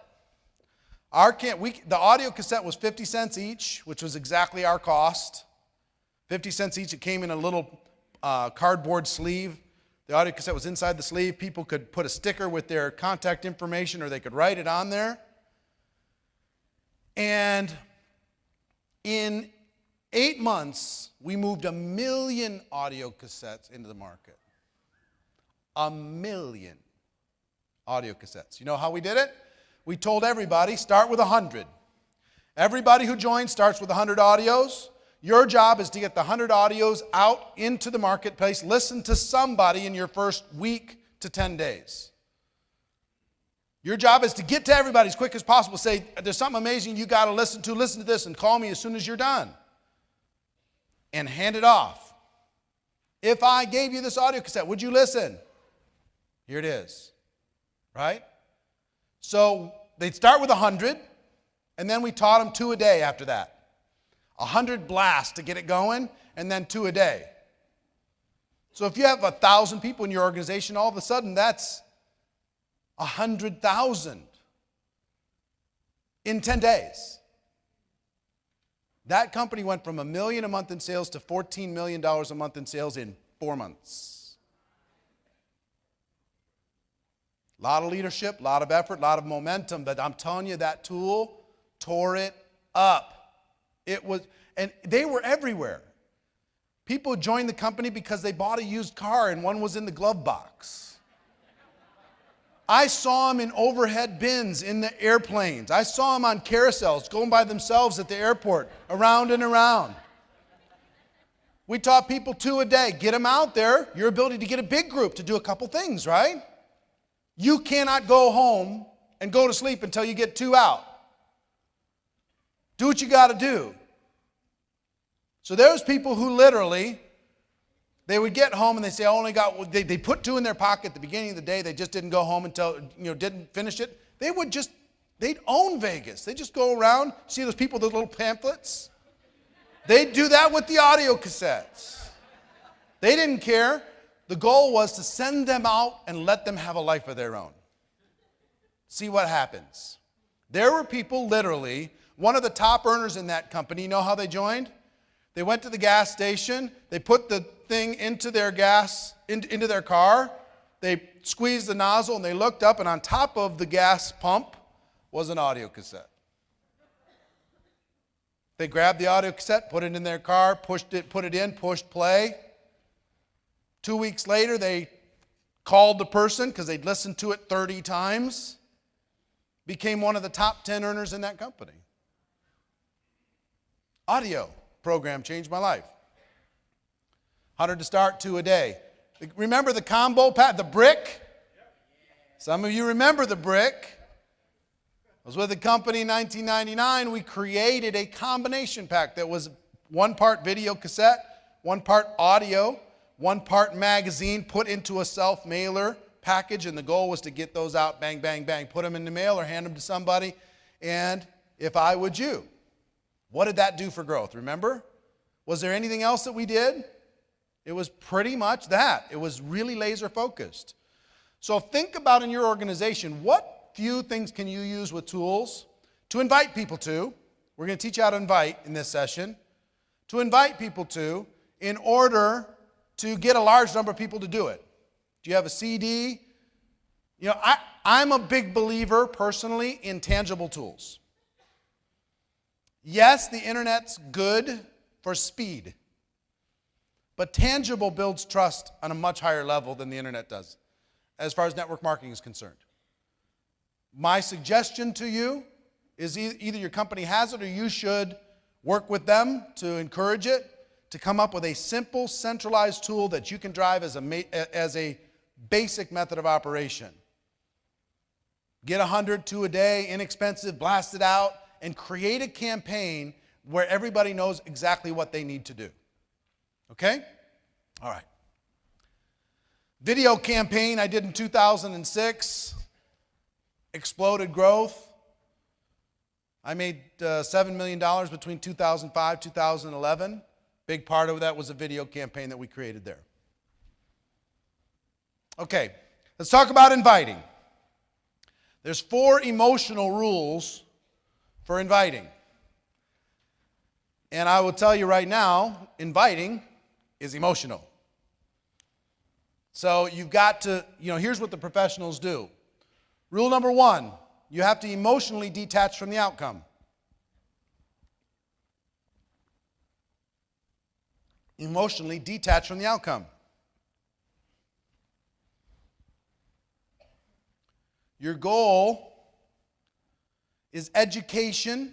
The audio cassette was 50 cents each, which was exactly our cost. 50 cents each. It came in a little cardboard sleeve. The audio cassette was inside the sleeve. People could put a sticker with their contact information, or they could write it on there. And in 8 months, we moved 1 million audio cassettes into the market. 1 million audio cassettes. You know how we did it? We told everybody, start with 100. Everybody who joins starts with 100 audios. Your job is to get the 100 audios out into the marketplace. Listen to somebody in your first week to 10 days. Your job is to get to everybody as quick as possible. Say, there's something amazing you got to listen to. Listen to this and call me as soon as you're done. And hand it off. If I gave you this audio cassette, would you listen? Here it is. Right? So they'd start with 100, and then we taught them 2 a day after that. 100 blasts to get it going, and then 2 a day. So if you have 1,000 people in your organization, all of a sudden that's 100,000 in 10 days. That company went from $1 million a month in sales to $14 million a month in sales in 4 months. A lot of leadership, a lot of effort, a lot of momentum, but I'm telling you, that tool tore it up. And they were everywhere. People joined the company because they bought a used car and one was in the glove box. I saw them in overhead bins in the airplanes. I saw them on carousels going by themselves at the airport, around and around. We taught people 2 a day. Get them out there. Your ability to get a big group to do a couple things, right? You cannot go home and go to sleep until you get 2 out. Do what you got to do. So there's people who literally, they would get home and they say, I only got, they put 2 in their pocket at the beginning of the day. They just didn't go home until, didn't finish it. They'd own Vegas. They just go around, see those people with those little pamphlets? They'd do that with the audio cassettes. They didn't care. The goal was to send them out and let them have a life of their own. See what happens. There were people literally, one of the top earners in that company, you know how they joined? They went to the gas station, they put the thing into their into their car, they squeezed the nozzle and they looked up, and on top of the gas pump was an audio cassette. They grabbed the audio cassette, put it in their car, pushed play. 2 weeks later, they called the person because they'd listened to it 30 times, became one of the top 10 earners in that company. Audio program changed my life. 100 to start, 2 a day. Remember the combo pack, the brick? Some of you remember the brick. I was with a company in 1999. We created a combination pack that was 1 part video cassette, 1 part audio, 1 part magazine put into a self-mailer package, and the goal was to get those out, bang, bang, bang, put them in the mail or hand them to somebody. And if I would you, what did that do for growth? Remember? Was there anything else that we did? It was pretty much that. It was really laser focused. So think about in your organization, what few things can you use with tools to invite people to? We're going to teach you how to invite in this session. To invite people to in order to get a large number of people to do it. Do you have a CD? You know, I'm a big believer personally in tangible tools. Yes, the internet's good for speed, but tangible builds trust on a much higher level than the internet does, as far as network marketing is concerned. My suggestion to you is either your company has it or you should work with them to encourage it, to come up with a simple, centralized tool that you can drive as a basic method of operation. Get 100, 2 a day, inexpensive, blast it out, and create a campaign where everybody knows exactly what they need to do. Okay? All right. Video campaign I did in 2006. Exploded growth. I made $7 million between 2005 and 2011. Big part of that was a video campaign that we created there. Okay, let's talk about inviting. There's 4 emotional rules for inviting. And I will tell you right now, inviting is emotional. So you've got to, here's what the professionals do. Rule number 1, you have to emotionally detach from the outcome. Emotionally detach from the outcome. Your goal is education,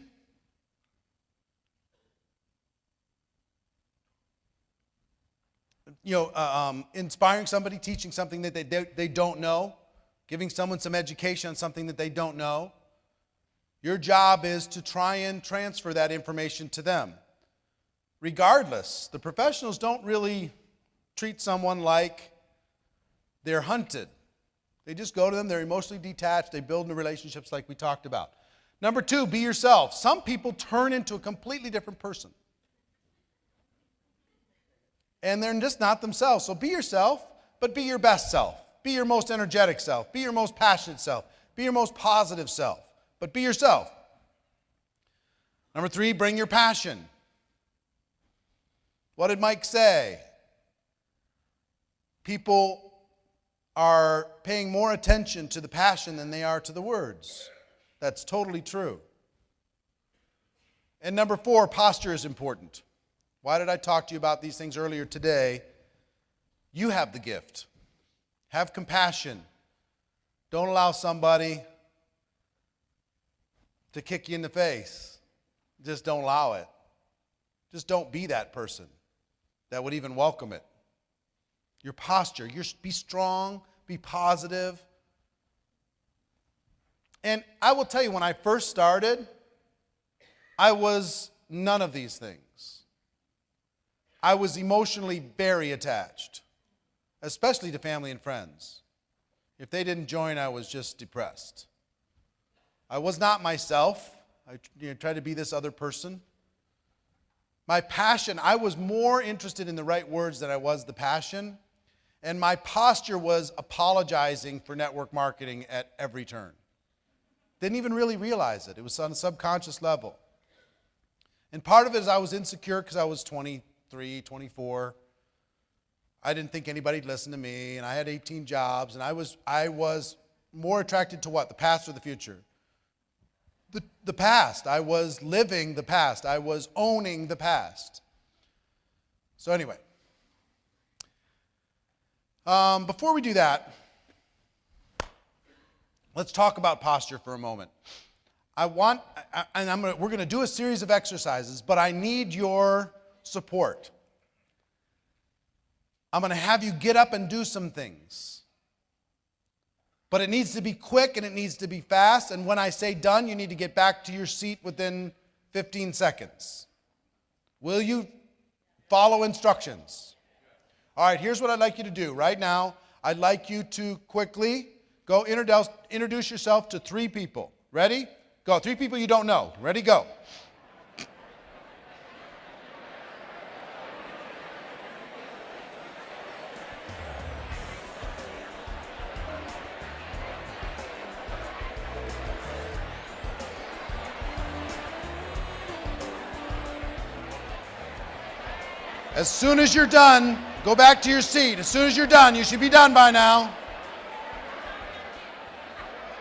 inspiring somebody, teaching something that they don't know, giving someone some education on something that they don't know. Your job is to try and transfer that information to them. Regardless, the professionals don't really treat someone like they're hunted. They just go to them, they're emotionally detached, they build new relationships like we talked about. Number 2, be yourself. Some people turn into a completely different person. And they're just not themselves. So be yourself, but be your best self. Be your most energetic self. Be your most passionate self. Be your most positive self. But be yourself. Number 3, bring your passion. What did Mike say? People are paying more attention to the passion than they are to the words. That's totally true. And number 4, posture is important. Why did I talk to you about these things earlier today? You have the gift. Have compassion. Don't allow somebody to kick you in the face. Just don't allow it. Just don't be that person that would even welcome it. Your posture, be strong, be positive. And I will tell you, when I first started, I was none of these things. I was emotionally very attached, especially to family and friends. If they didn't join, I was just depressed. I was not myself. I tried to be this other person. My passion, I was more interested in the right words than I was the passion. And my posture was apologizing for network marketing at every turn. Didn't even really realize it. It was on a subconscious level. And part of it is I was insecure because I was 23, 24. I didn't think anybody'd listen to me, and I had 18 jobs, and I was more attracted to what? The past or the future? the past. I was living the past. I was owning the past. So anyway, before we do that, let's talk about posture for a moment. We're going to do a series of exercises, but I need your support. I'm going to have you get up and do some things. But it needs to be quick and it needs to be fast. And when I say done, you need to get back to your seat within 15 seconds. Will you follow instructions? All right, here's what I'd like you to do. Right now, I'd like you to quickly go introduce yourself to 3 people. Ready? Go. 3 people you don't know. Ready? Go. As soon as you're done, go back to your seat. As soon as you're done, you should be done by now.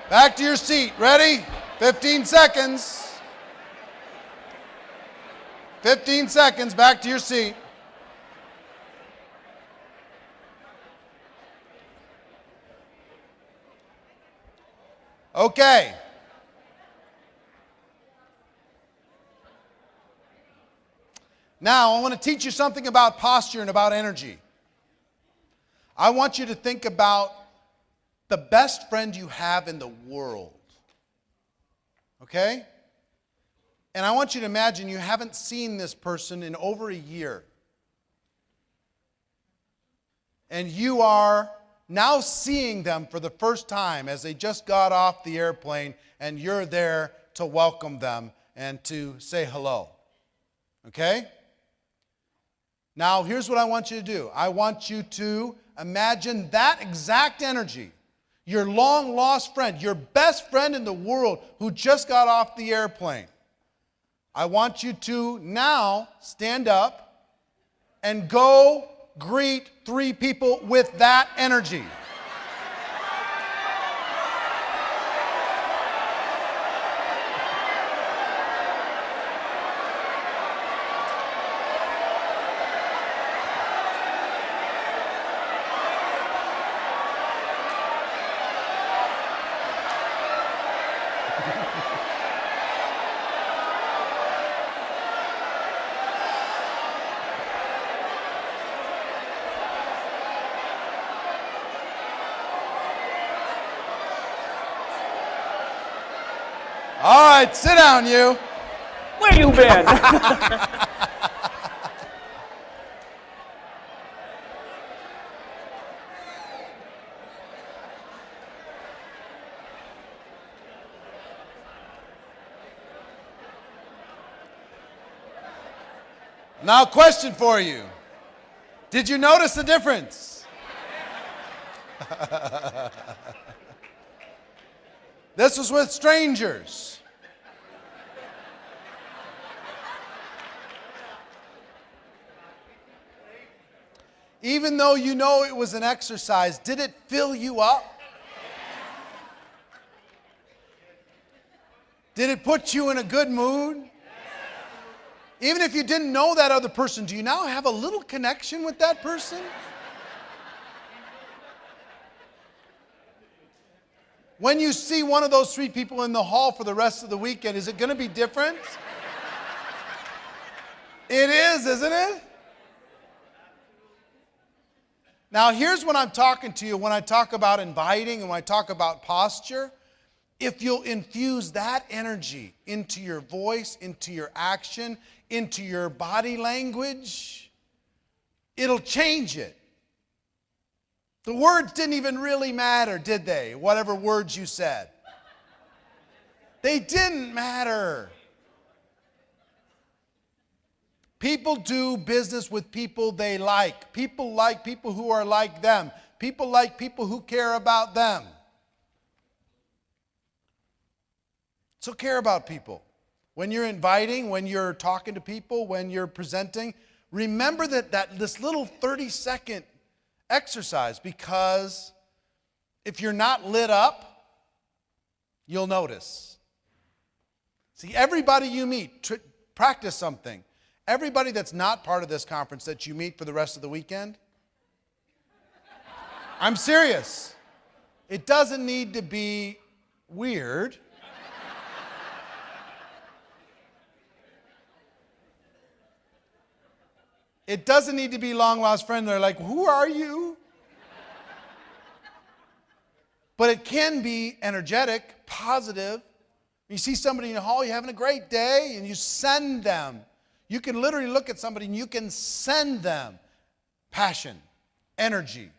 Back to your seat. Ready? 15 seconds. 15 seconds. Back to your seat. Okay. Now, I want to teach you something about posture and about energy. I want you to think about the best friend you have in the world. Okay? And I want you to imagine you haven't seen this person in over a year. And you are now seeing them for the first time as they just got off the airplane, and you're there to welcome them and to say hello. Okay? Now, here's what I want you to do. I want you to imagine that exact energy, your long-lost friend, your best friend in the world who just got off the airplane. I want you to now stand up and go greet 3 people with that energy. All right, sit down, you. Where you been? Now, question for you. Did you notice the difference? This was with strangers. Even though you know it was an exercise, did it fill you up? Did it put you in a good mood? Even if you didn't know that other person, do you now have a little connection with that person? When you see one of those 3 people in the hall for the rest of the weekend, is it going to be different? It is, isn't it? Now, here's what I'm talking to you when I talk about inviting and when I talk about posture. If you'll infuse that energy into your voice, into your action, into your body language, it'll change it. The words didn't even really matter, did they? Whatever words you said. They didn't matter. People do business with people they like. People like people who are like them. People like people who care about them. So care about people. When you're inviting, when you're talking to people, when you're presenting, remember that this little 30-second exercise, because if you're not lit up, you'll notice. See, everybody you meet, practice something. Everybody that's not part of this conference that you meet for the rest of the weekend, I'm serious. It doesn't need to be weird. It doesn't need to be long-lost friends. They're like, who are you? But it can be energetic, positive. You see somebody in the hall, you're having a great day, and you send them. You can literally look at somebody and you can send them passion, energy,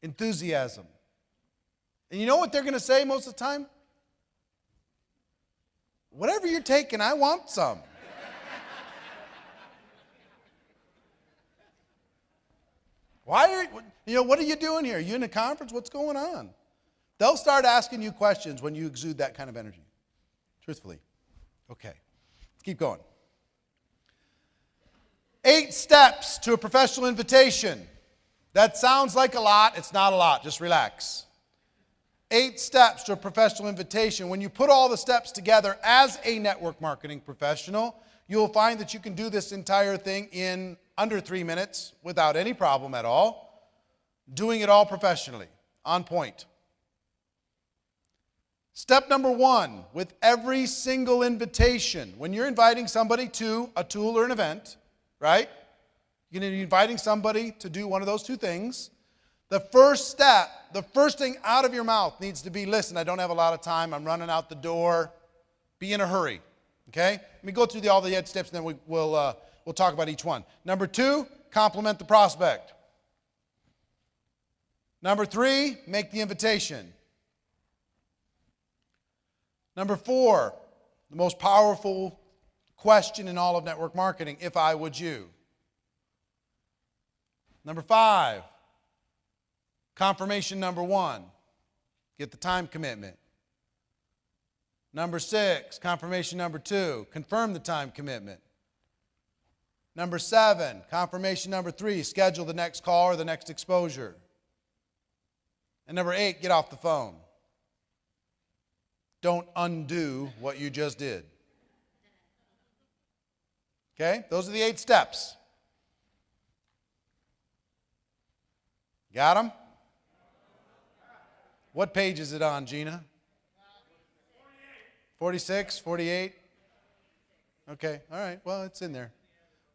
enthusiasm. And you know what they're going to say most of the time? Whatever you're taking, I want some. What are you doing here? Are you in a conference? What's going on? They'll start asking you questions when you exude that kind of energy. Truthfully. Okay, let's keep going. 8 steps to a professional invitation. That sounds like a lot. It's not a lot. Just relax. 8 steps to a professional invitation. When you put all the steps together as a network marketing professional, you'll find that you can do this entire thing in under 3 minutes without any problem at all. Doing it all professionally, on point. Step number 1, with every single invitation, when you're inviting somebody to a tool or an event, right? You're going to be inviting somebody to do one of those 2 things. The first step, the first thing out of your mouth needs to be, listen, I don't have a lot of time. I'm running out the door. Be in a hurry. Okay? Let me go through all the 8 steps, and then we'll talk about each one. Number 2, compliment the prospect. Number 3, make the invitation. Number 4, the most powerful question in all of network marketing, if I would you. Number 5, confirmation number 1, get the time commitment. Number 6, confirmation number 2, confirm the time commitment. Number 7, confirmation number 3, schedule the next call or the next exposure. And number 8, get off the phone. Don't undo what you just did. Okay? Those are the 8 steps. Got them? What page is it on, Gina? 46, 48? Okay, all right, well, it's in there.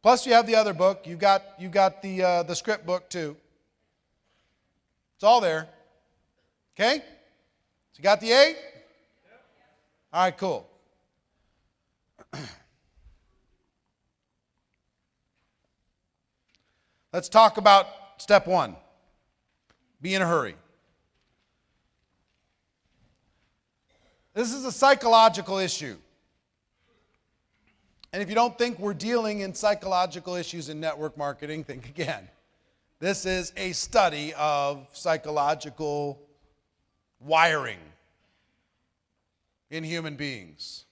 Plus you have the other book. You've got the script book too. It's all there. Okay? So you got the 8? All right, cool. Let's talk about step 1. Be in a hurry. This is a psychological issue. And if you don't think we're dealing in psychological issues in network marketing, think again. This is a study of psychological wiring in human beings.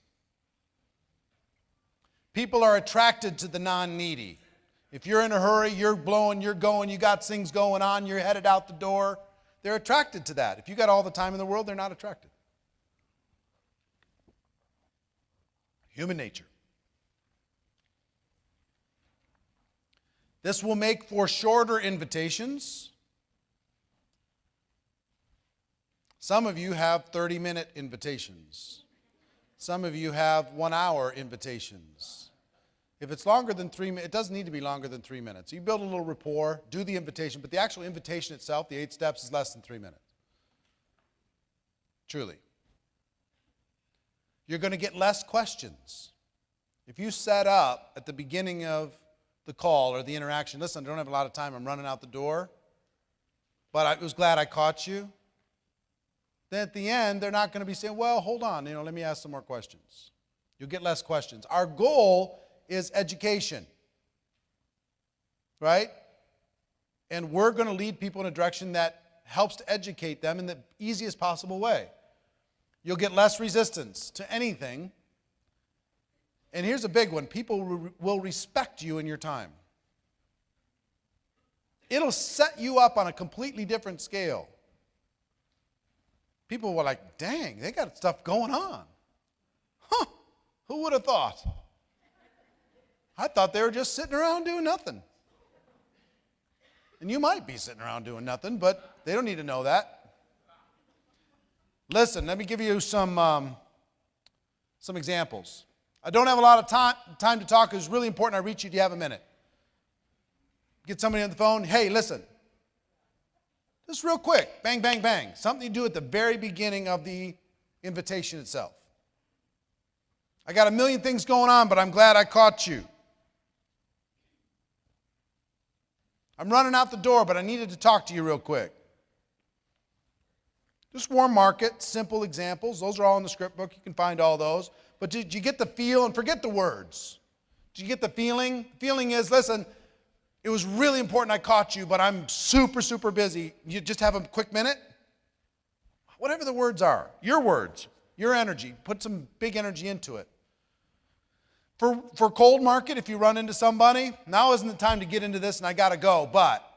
People are attracted to the non-needy. If you're in a hurry, you're blowing, you're going, you got things going on, you're headed out the door, they're attracted to that. If you got all the time in the world, they're not attracted. Human nature. This will make for shorter invitations. Some of you have 30-minute invitations. Some of you have 1-hour invitations. If it's longer than 3 minutes, it doesn't need to be longer than 3 minutes. You build a little rapport, do the invitation, but the actual invitation itself, the 8 steps, is less than 3 minutes. Truly. You're going to get less questions. If you set up at the beginning of the call or the interaction, listen, I don't have a lot of time, I'm running out the door, but I was glad I caught you. Then at the end, they're not going to be saying, well, hold on, let me ask some more questions. You'll get less questions. Our goal is education, right? And we're going to lead people in a direction that helps to educate them in the easiest possible way. You'll get less resistance to anything. And here's a big one. People will respect you in your time. It'll set you up on a completely different scale. People were like, dang, they got stuff going on. Huh, Who would have thought? I thought they were just sitting around doing nothing. And you might be sitting around doing nothing, but they don't need to know that. Listen, let me give you some examples. I don't have a lot of time to talk. It's really important I reach you. Do you have a minute? Get somebody on the phone. Hey, listen. Just real quick. Bang, bang, bang. Something you do at the very beginning of the invitation itself. I got a million things going on, but I'm glad I caught you. I'm running out the door, but I needed to talk to you real quick. Just warm market, simple examples. Those are all in the script book. You can find all those. But did you get the feel? And forget the words. Did you get the feeling? The feeling is, listen, it was really important I caught you, but I'm super, super busy. You just have a quick minute? Whatever the words are. Your words. Your energy. Put some big energy into it. For cold market, if you run into somebody, now isn't the time to get into this and I got to go, but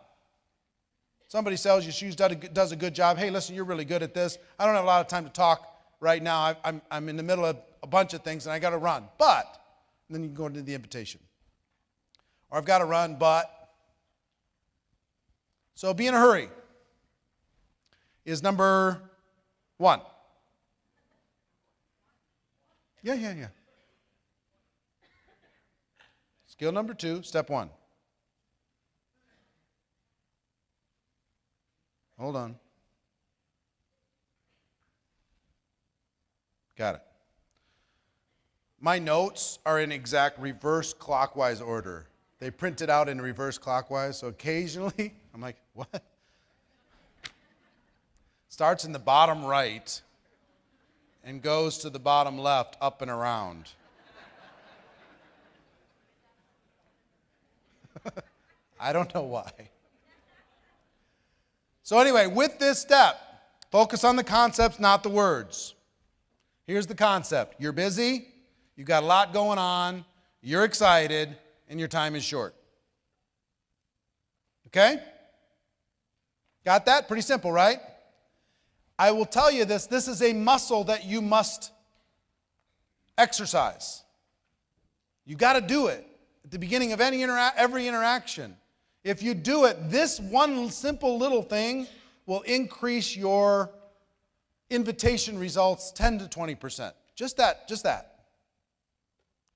somebody sells you shoes, does a good job. Hey, listen, you're really good at this. I don't have a lot of time to talk right now. I'm in the middle of a bunch of things and I got to run, but, and then you can go into the invitation. Or I've got to run, but. So be in a hurry is number 1. Yeah. Skill number 2, step 1. Hold on. Got it. My notes are in exact reverse clockwise order. They print it out in reverse clockwise, so occasionally I'm like, what? Starts in the bottom right and goes to the bottom left, up and around. I don't know why. So anyway, with this step, focus on the concepts, not the words. Here's the concept. You're busy, you've got a lot going on, you're excited, and your time is short. Okay? Got that? Pretty simple, right? I will tell you this is a muscle that you must exercise. You got to do it at the beginning of every interaction. If you do it, this one simple little thing will increase your invitation results 10 to 20%. Just that.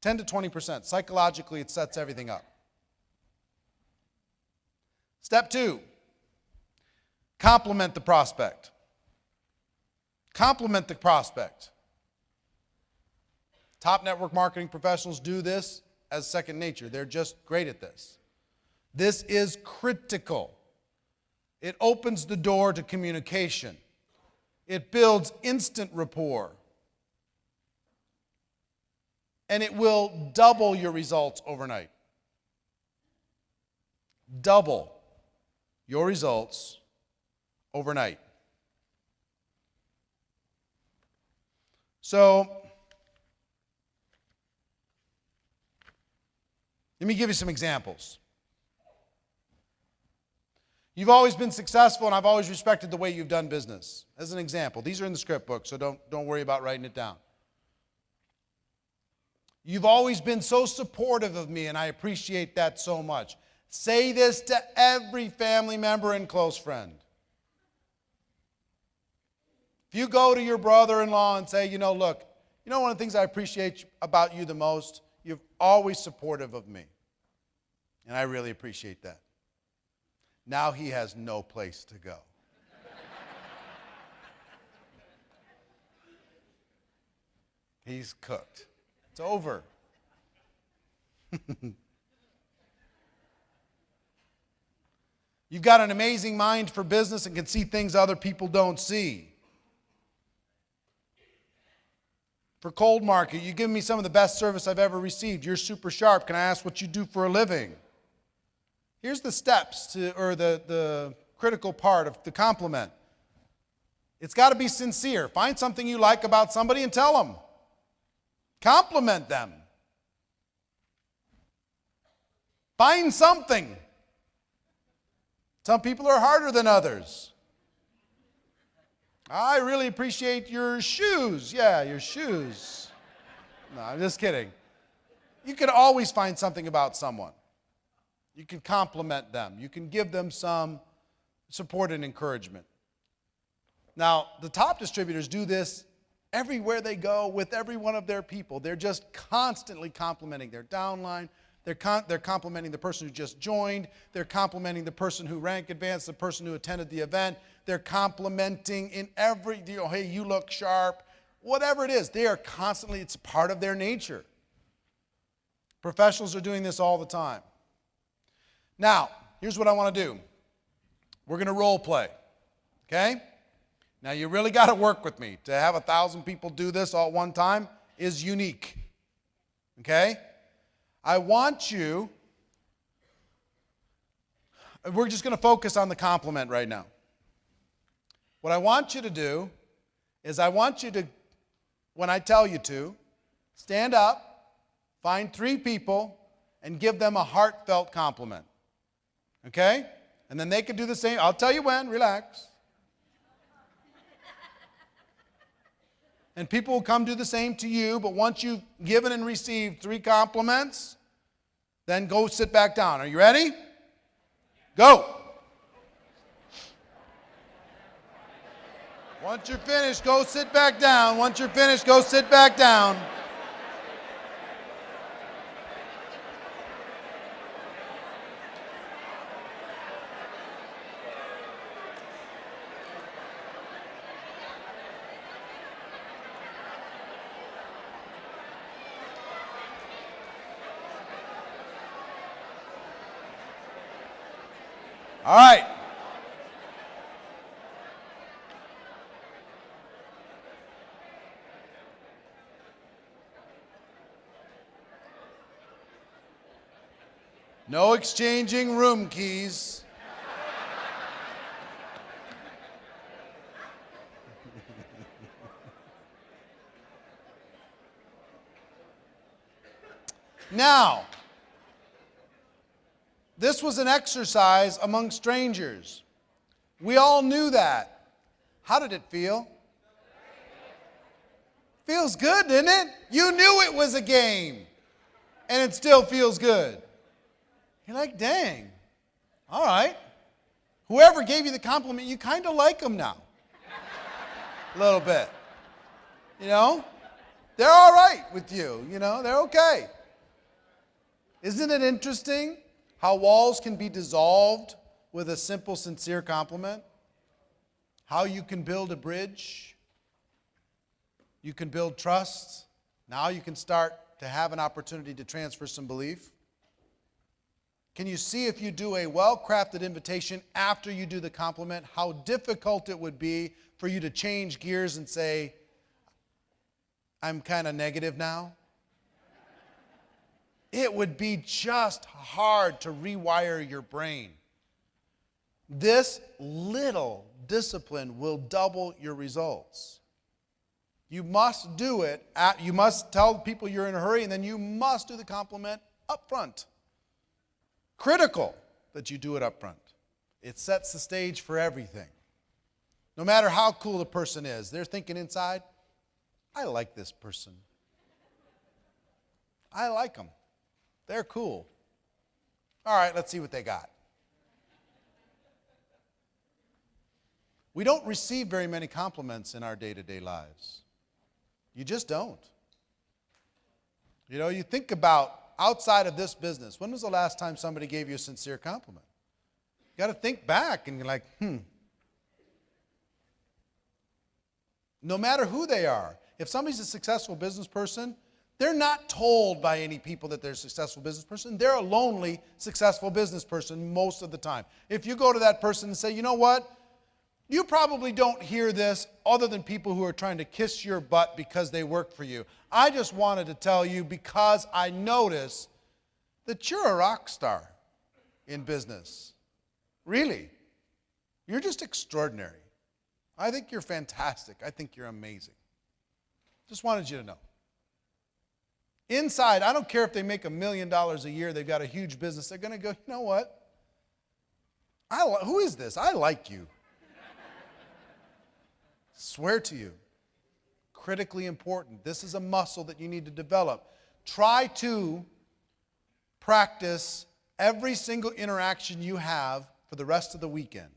10 to 20%. Psychologically, it sets everything up. Step 2, compliment the prospect. Compliment the prospect. Top network marketing professionals do this as second nature. They're just great at this. This is critical. It opens the door to communication. It builds instant rapport. And it will double your results overnight. Double your results overnight. So, let me give you some examples. You've always been successful, and I've always respected the way you've done business. As an example, these are in the script book, so don't worry about writing it down. You've always been so supportive of me, and I appreciate that so much. Say this to every family member and close friend. If you go to your brother-in-law and say, look, one of the things I appreciate about you the most, you're always supportive of me. And I really appreciate that. Now he has no place to go. He's cooked. It's over. You've got an amazing mind for business and can see things other people don't see. For cold market, you give me some of the best service I've ever received. You're super sharp. Can I ask what you do for a living? Here's the steps or the critical part of the compliment. It's got to be sincere. Find something you like about somebody and tell them. Compliment them. Find something. Some people are harder than others. I really appreciate your shoes. Yeah, your shoes. No, I'm just kidding. You can always find something about someone. You can compliment them. You can give them some support and encouragement. Now, the top distributors do this everywhere they go with every one of their people. They're just constantly complimenting their downline. They're complimenting the person who just joined. They're complimenting the person who rank advanced, the person who attended the event. They're complimenting in every, hey, you look sharp. Whatever it is, they are constantly, it's part of their nature. Professionals are doing this all the time. Now, here's what I want to do. We're going to role play, okay? Now, you really got to work with me. To have 1,000 people do this all at one time is unique, okay? I want you, we're just going to focus on the compliment right now. What I want you to do is I want you to, when I tell you to, stand up, find 3 people, and give them a heartfelt compliment. Okay? And then they can do the same. I'll tell you when. Relax. And people will come do the same to you, but once you've given and received 3 compliments, then go sit back down. Are you ready? Go. Once you're finished, go sit back down. Once you're finished, go sit back down. All right. No exchanging room keys. Now, this was an exercise among strangers. We all knew that. How did it feel? Feels good, didn't it? You knew it was a game, and it still feels good. You're like, dang, all right. Whoever gave you the compliment, you kind of like them now. A little bit. You know? They're all right with you. You know, they're okay. Isn't it interesting how walls can be dissolved with a simple, sincere compliment? How you can build a bridge. You can build trust. Now you can start to have an opportunity to transfer some belief. Can you see, if you do a well-crafted invitation after you do the compliment, how difficult it would be for you to change gears and say, I'm kind of negative now? It would be just hard to rewire your brain. This little discipline will double your results. You must do it. You must tell people you're in a hurry, and then you must do the compliment up front. Critical that you do it up front. It sets the stage for everything. No matter how cool the person is, they're thinking inside, I like this person. I like them. They're cool. All right, let's see what they got. We don't receive very many compliments in our day-to-day lives. You just don't. You know, you think about outside of this business, when was the last time somebody gave you a sincere compliment? You got to think back and you're like, No matter who they are, if somebody's a successful business person, they're not told by any people that they're a successful business person. They're a lonely, successful business person most of the time. If you go to that person and say, you know what? You probably don't hear this other than people who are trying to kiss your butt because they work for you. I just wanted to tell you because I notice that you're a rock star in business. Really. You're just extraordinary. I think you're fantastic. I think you're amazing. Just wanted you to know. Inside, I don't care if they make $1 million a year, they've got a huge business, they're going to go, you know what? Who is this? I like you. Swear to you. critically important. This is a muscle that you need to develop. Try to practice every single interaction you have for the rest of the weekend.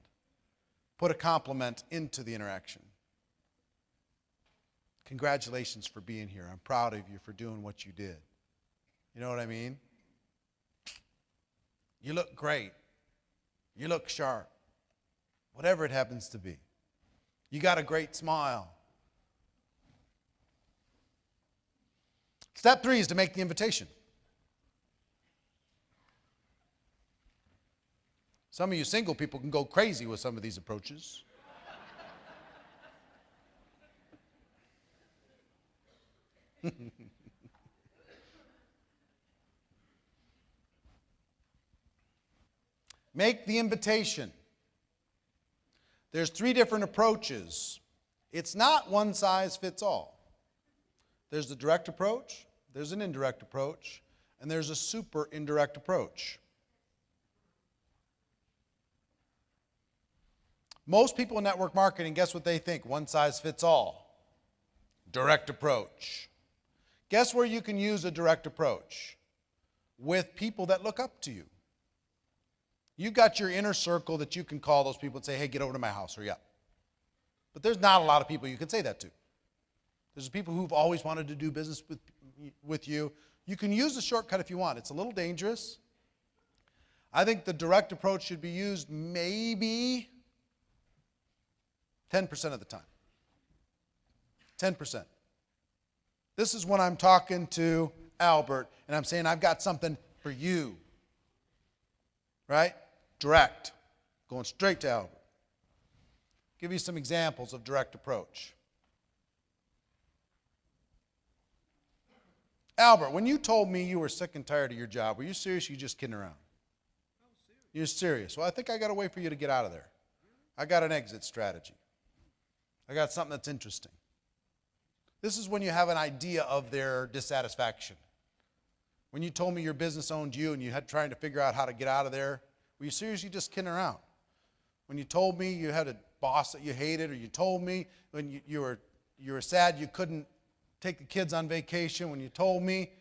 Put a compliment into the interaction. Congratulations for being here. I'm proud of you for doing what you did. You know what I mean? You look great. You look sharp. Whatever it happens to be. You got a great smile. Step 3 is to make the invitation. Some of you single people can go crazy with some of these approaches. Make the invitation. There's 3 different approaches. It's not one size fits all. There's the direct approach, there's an indirect approach, and there's a super indirect approach. Most people in network marketing, guess what they think? One size fits all. Direct approach. Guess where you can use a direct approach? With people that look up to you. You got your inner circle that you can call those people and say, hey, get over to my house, hurry up. But there's not a lot of people you can say that to. There's people who've always wanted to do business with you. You can use a shortcut if you want. It's a little dangerous. I think the direct approach should be used maybe 10% of the time. 10%. This is when I'm talking to Albert and I'm saying, I've got something for you. Right? Direct. Going straight to Albert. Give you some examples of direct approach. Albert, when you told me you were sick and tired of your job, were you serious or you just kidding around? You're serious. Well, I think I got a way for you to get out of there. I got an exit strategy. I got something that's interesting. This is when you have an idea of their dissatisfaction. When you told me your business owned you and you had trying to figure out how to get out of there, were you seriously just kidding around? When you told me you had a boss that you hated, or you told me when you were sad you couldn't take the kids on vacation, when you told me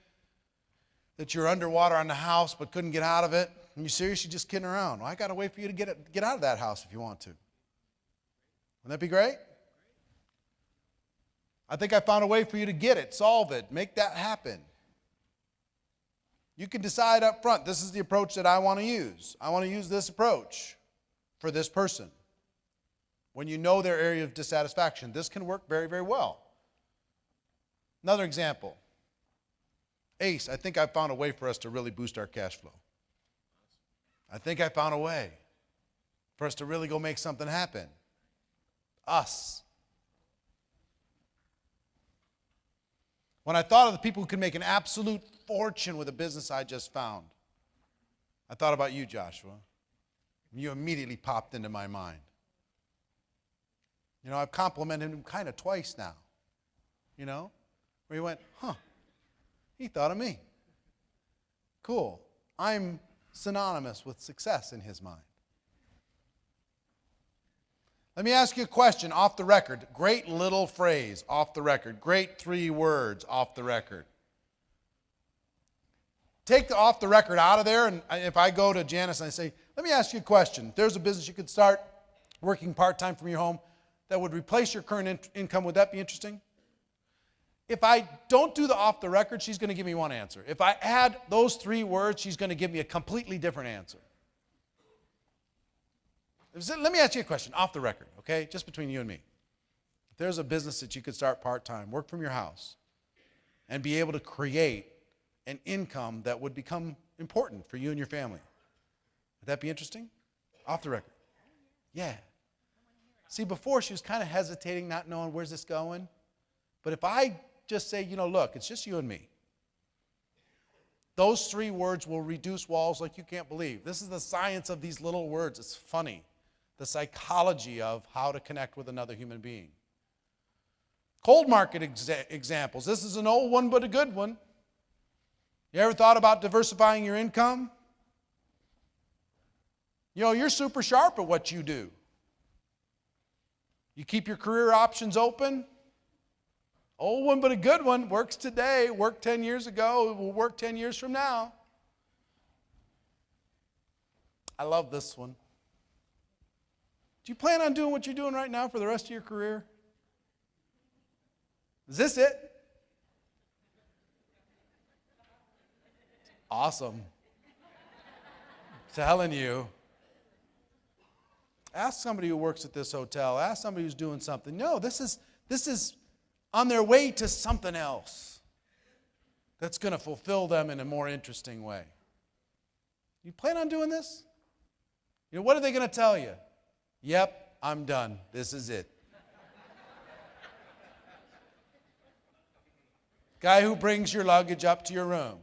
that you were underwater on the house but couldn't get out of it, and you seriously just kidding around. Well, I got a way for you to get out of that house if you want to. Wouldn't that be great? I think I found a way for you to get it, solve it, make that happen. You can decide up front, this is the approach that I want to use. I want to use this approach for this person. When you know their area of dissatisfaction, this can work very, very well. Another example. Ace, I think I found a way for us to really boost our cash flow. I think I found a way for us to really go make something happen. Us. When I thought of the people who could make an absolute fortune with a business I just found, I thought about you, Joshua. You immediately popped into my mind. You know, I've complimented him kind of twice now. You know, where he went, he thought of me. Cool. I'm synonymous with success in his mind. Let me ask you a question off the record. Great little phrase off the record. Great 3 words off the record. Take the off the record out of there, and if I go to Janice and I say, let me ask you a question. If there's a business you could start working part-time from your home that would replace your current income, would that be interesting? If I don't do the off the record, she's going to give me one answer. If I add those 3 words, she's going to give me a completely different answer. Let me ask you a question, off the record, okay? Just between you and me. If there's a business that you could start part-time, work from your house, and be able to create an income that would become important for you and your family, would that be interesting? Off the record. Yeah. See, before she was kind of hesitating, not knowing where's this going. But if I just say, look, it's just you and me. Those 3 words will reduce walls like you can't believe. This is the science of these little words. It's funny. The psychology of how to connect with another human being. Cold market examples. This is an old one, but a good one. You ever thought about diversifying your income? You're super sharp at what you do. You keep your career options open. Old one, but a good one. Works today, worked 10 years ago, will work 10 years from now. I love this one. Do you plan on doing what you're doing right now for the rest of your career? Is this it? Awesome. I'm telling you. Ask somebody who works at this hotel. Ask somebody who's doing something. No, this is on their way to something else that's going to fulfill them in a more interesting way. You plan on doing this? You know, what are they going to tell you? Yep, I'm done. This is it. Guy who brings your luggage up to your room.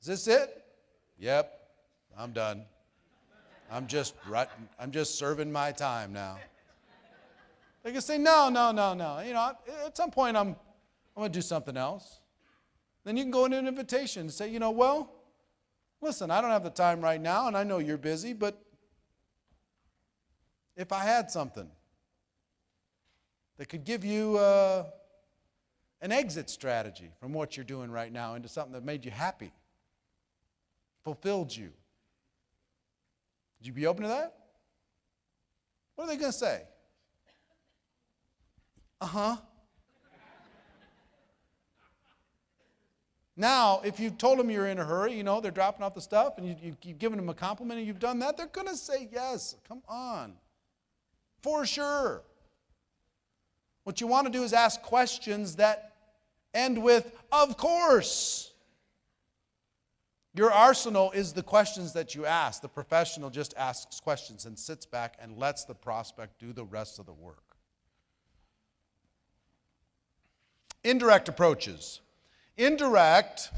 Is this it? Yep, I'm done. I'm just serving my time now. They can say, no. You know, at some point I'm going to do something else. Then you can go into an invitation and say, you know, well, listen, I don't have the time right now, and I know you're busy, but if I had something that could give you an exit strategy from what you're doing right now into something that made you happy, fulfilled you, would you be open to that? What are they going to say? Uh-huh. Now, if you told them you're in a hurry, you know, they're dropping off the stuff, and you've given them a compliment and you've done that, they're going to say yes. Come on. For sure. What you want to do is ask questions that end with, of course. Your arsenal is the questions that you ask. The professional just asks questions and sits back and lets the prospect do the rest of the work. Indirect approaches. Indirect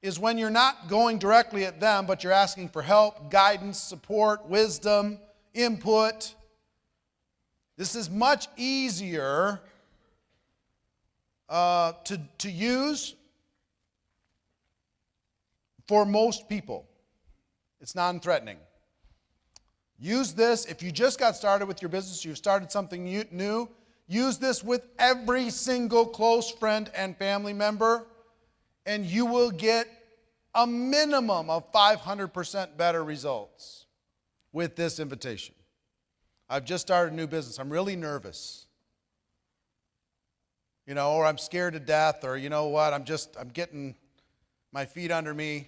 is when you're not going directly at them, but you're asking for help, guidance, support, wisdom, input. This is much easier to use for most people. It's non-threatening. Use this if you just got started with your business, you've started something new. Use this with every single close friend and family member, and you will get a minimum of 500% better results with this invitation. I've just started a new business. I'm really nervous. You know, or I'm scared to death, or you know what, I'm getting my feet under me.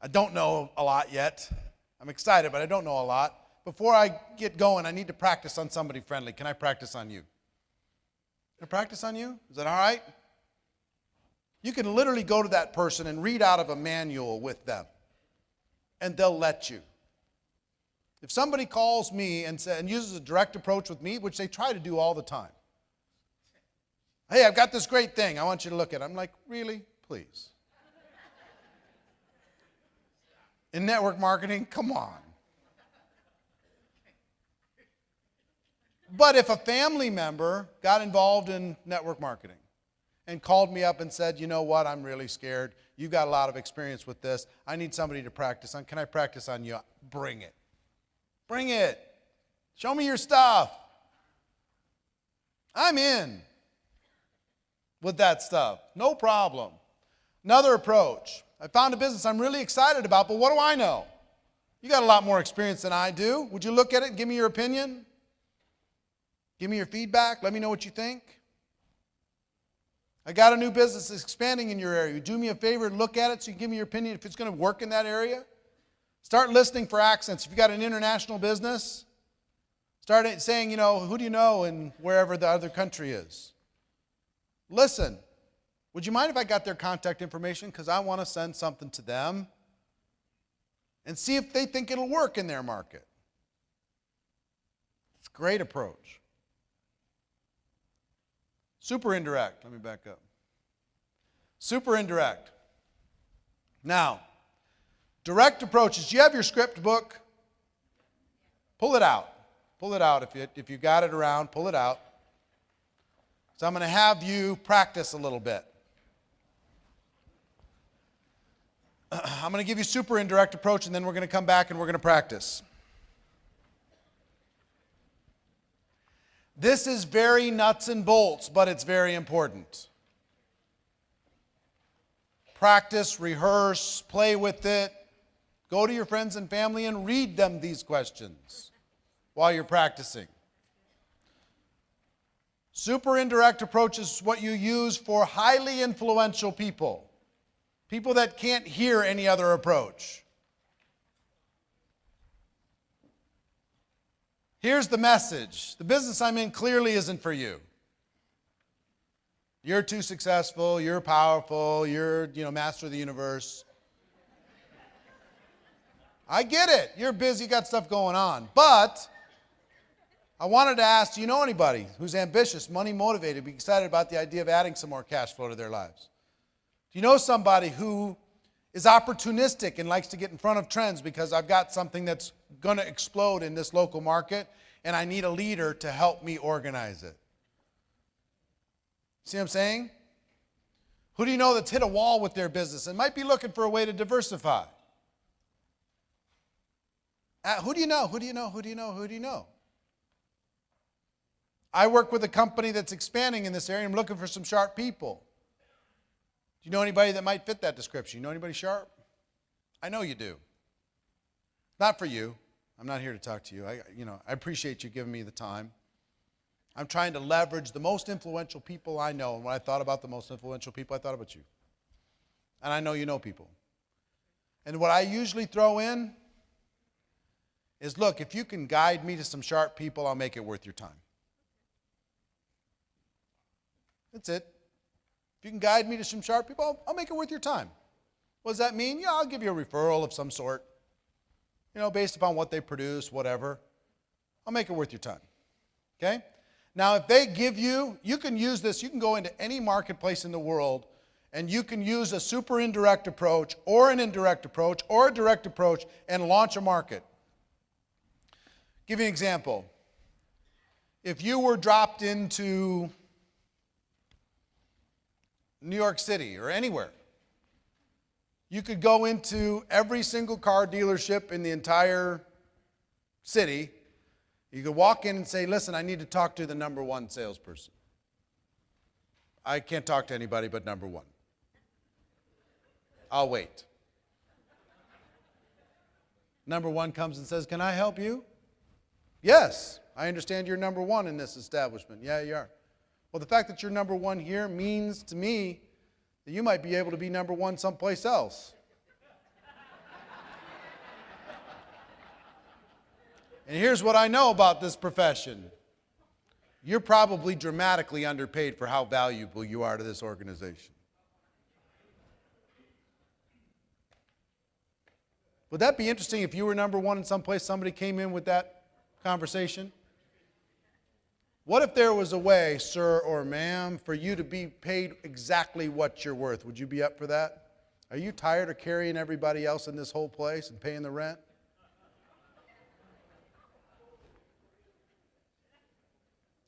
I don't know a lot yet. I'm excited, but I don't know a lot. Before I get going, I need to practice on somebody friendly. Can I practice on you? Can I practice on you? Is that all right? You can literally go to that person and read out of a manual with them, and they'll let you. If somebody calls me and uses a direct approach with me, which they try to do all the time, hey, I've got this great thing I want you to look at. I'm like, really? Please. In network marketing, come on. But if a family member got involved in network marketing and called me up and said, you know what, I'm really scared. You've got a lot of experience with this. I need somebody to practice on. Can I practice on you? Bring it. Bring it. Show me your stuff. I'm in with that stuff. No problem. Another approach. I found a business I'm really excited about, but what do I know? You got a lot more experience than I do. Would you look at it and give me your opinion? Give me your feedback. Let me know what you think. I got a new business that's expanding in your area. Do me a favor and look at it so you can give me your opinion if it's going to work in that area. Start listening for accents. If you've got an international business, start saying, you know, who do you know in wherever the other country is? Listen. Would you mind if I got their contact information? Because I want to send something to them and see if they think it'll work in their market. It's a great approach. Super indirect. Let me back up. Super indirect. Now, direct approaches. Do you have your script book? Pull it out. Pull it out. If you got it around, pull it out. So I'm going to have you practice a little bit. I'm going to give you super indirect approach, and then we're going to come back and we're going to practice. This is very nuts and bolts, but it's very important. Practice, rehearse, play with it. Go to your friends and family and read them these questions while you're practicing. Super indirect approach is what you use for highly influential people. People that can't hear any other approach. Here's the message. The business I'm in clearly isn't for you. You're too successful, you're powerful, you're, master of the universe. I get it. You're busy, you got stuff going on. But I wanted to ask, do you know anybody who's ambitious, money motivated, be excited about the idea of adding some more cash flow to their lives? Do you know somebody who is opportunistic and likes to get in front of trends because I've got something that's going to explode in this local market and I need a leader to help me organize it? See what I'm saying? Who do you know that's hit a wall with their business and might be looking for a way to diversify? Who do you know? Who do you know? Who do you know? Who do you know? I work with a company that's expanding in this area. I'm looking for some sharp people. Do you know anybody that might fit that description? You know anybody sharp? I know you do. Not for you. I'm not here to talk to you. I appreciate you giving me the time. I'm trying to leverage the most influential people I know. And when I thought about the most influential people, I thought about you. And I know you know people. And what I usually throw in is, look, if you can guide me to some sharp people, I'll make it worth your time. That's it. If you can guide me to some sharp people, I'll make it worth your time. What does that mean? Yeah, I'll give you a referral of some sort. Based upon what they produce, whatever. I'll make it worth your time. Okay? Now, if they give you can use this, you can go into any marketplace in the world, and you can use a super indirect approach, or an indirect approach, or a direct approach, and launch a market. Give you an example. If you were dropped into New York City or anywhere, you could go into every single car dealership in the entire city. You could walk in and say, listen, I need to talk to the number one salesperson. I can't talk to anybody but number one. I'll wait. Number one comes and says, can I help you? Yes, I understand you're number one in this establishment. Yeah, you are. Well, the fact that you're number one here means to me that you might be able to be number one someplace else. And here's what I know about this profession. You're probably dramatically underpaid for how valuable you are to this organization. Would that be interesting if you were number one in someplace, somebody came in with that conversation? What if there was a way, sir or ma'am, for you to be paid exactly what you're worth? Would you be up for that? Are you tired of carrying everybody else in this whole place and paying the rent?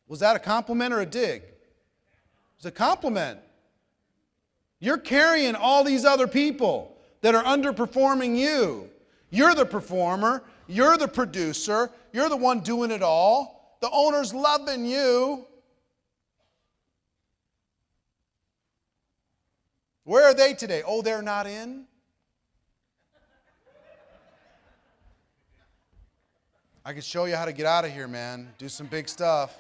Was that a compliment or a dig? It was a compliment. You're carrying all these other people that are underperforming you. You're the performer. You're the producer. You're the one doing it all. The owner's loving you. Where are they today? Oh, they're not in? I can show you how to get out of here, man. Do some big stuff.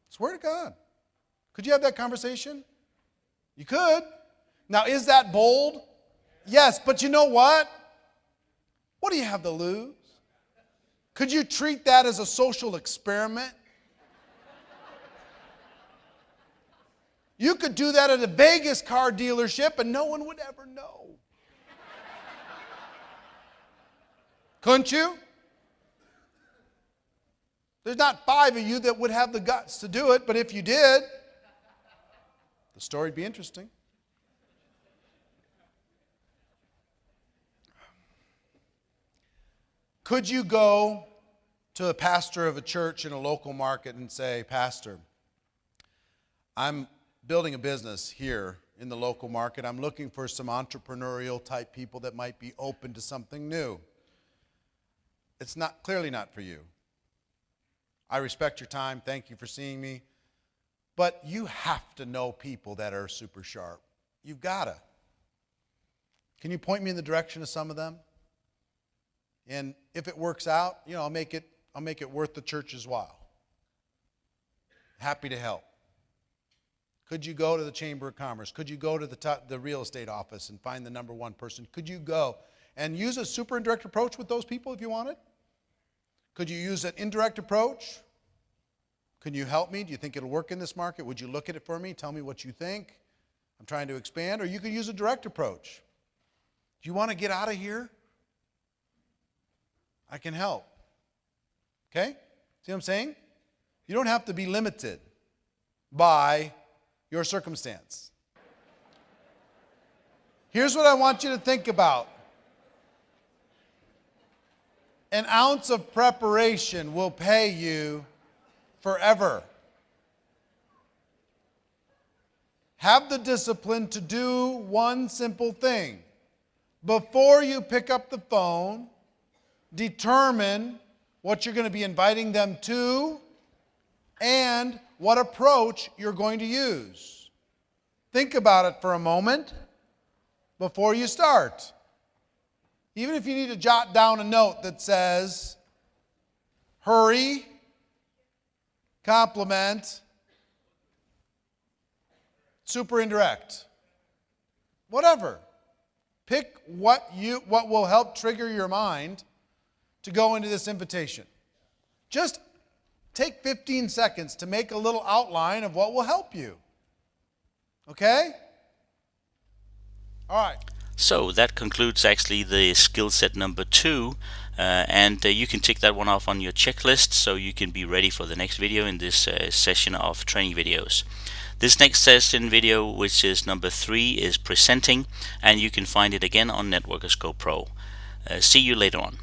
Swear to God. Could you have that conversation? You could. Now, is that bold? Yes, but you know what? What do you have to lose? Could you treat that as a social experiment? You could do that at a Vegas car dealership and no one would ever know. Couldn't you? There's not 5 of you that would have the guts to do it, but if you did, the story would be interesting. Could you go to a pastor of a church in a local market and say, Pastor, I'm building a business here in the local market. I'm looking for some entrepreneurial type people that might be open to something new. It's clearly not for you. I respect your time. Thank you for seeing me. But you have to know people that are super sharp. You've got to. Can you point me in the direction of some of them? And if it works out, I'll make it worth the church's while. Happy to help. Could you go to the Chamber of Commerce? Could you go to the real estate office and find the number one person? Could you go and use a super indirect approach with those people if you wanted? Could you use an indirect approach? Can you help me? Do you think it'll work in this market? Would you look at it for me? Tell me what you think. I'm trying to expand. Or you could use a direct approach. Do you want to get out of here? I can help. Okay? See what I'm saying? You don't have to be limited by your circumstance. Here's what I want you to think about. An ounce of preparation will pay you forever. Have the discipline to do one simple thing. Before you pick up the phone, determine what you're going to be inviting them to and what approach you're going to use. Think about it for a moment before you start. Even if you need to jot down a note that says, hurry, compliment, super indirect, whatever. Pick what will help trigger your mind to go into this invitation. Just take 15 seconds to make a little outline of what will help you. Okay? All right. So that concludes actually the skill set number 2, and you can tick that one off on your checklist so you can be ready for the next video in this session of training videos. This next session video, which is number 3, is presenting, and you can find it again on Networkers Go Pro. See you later on.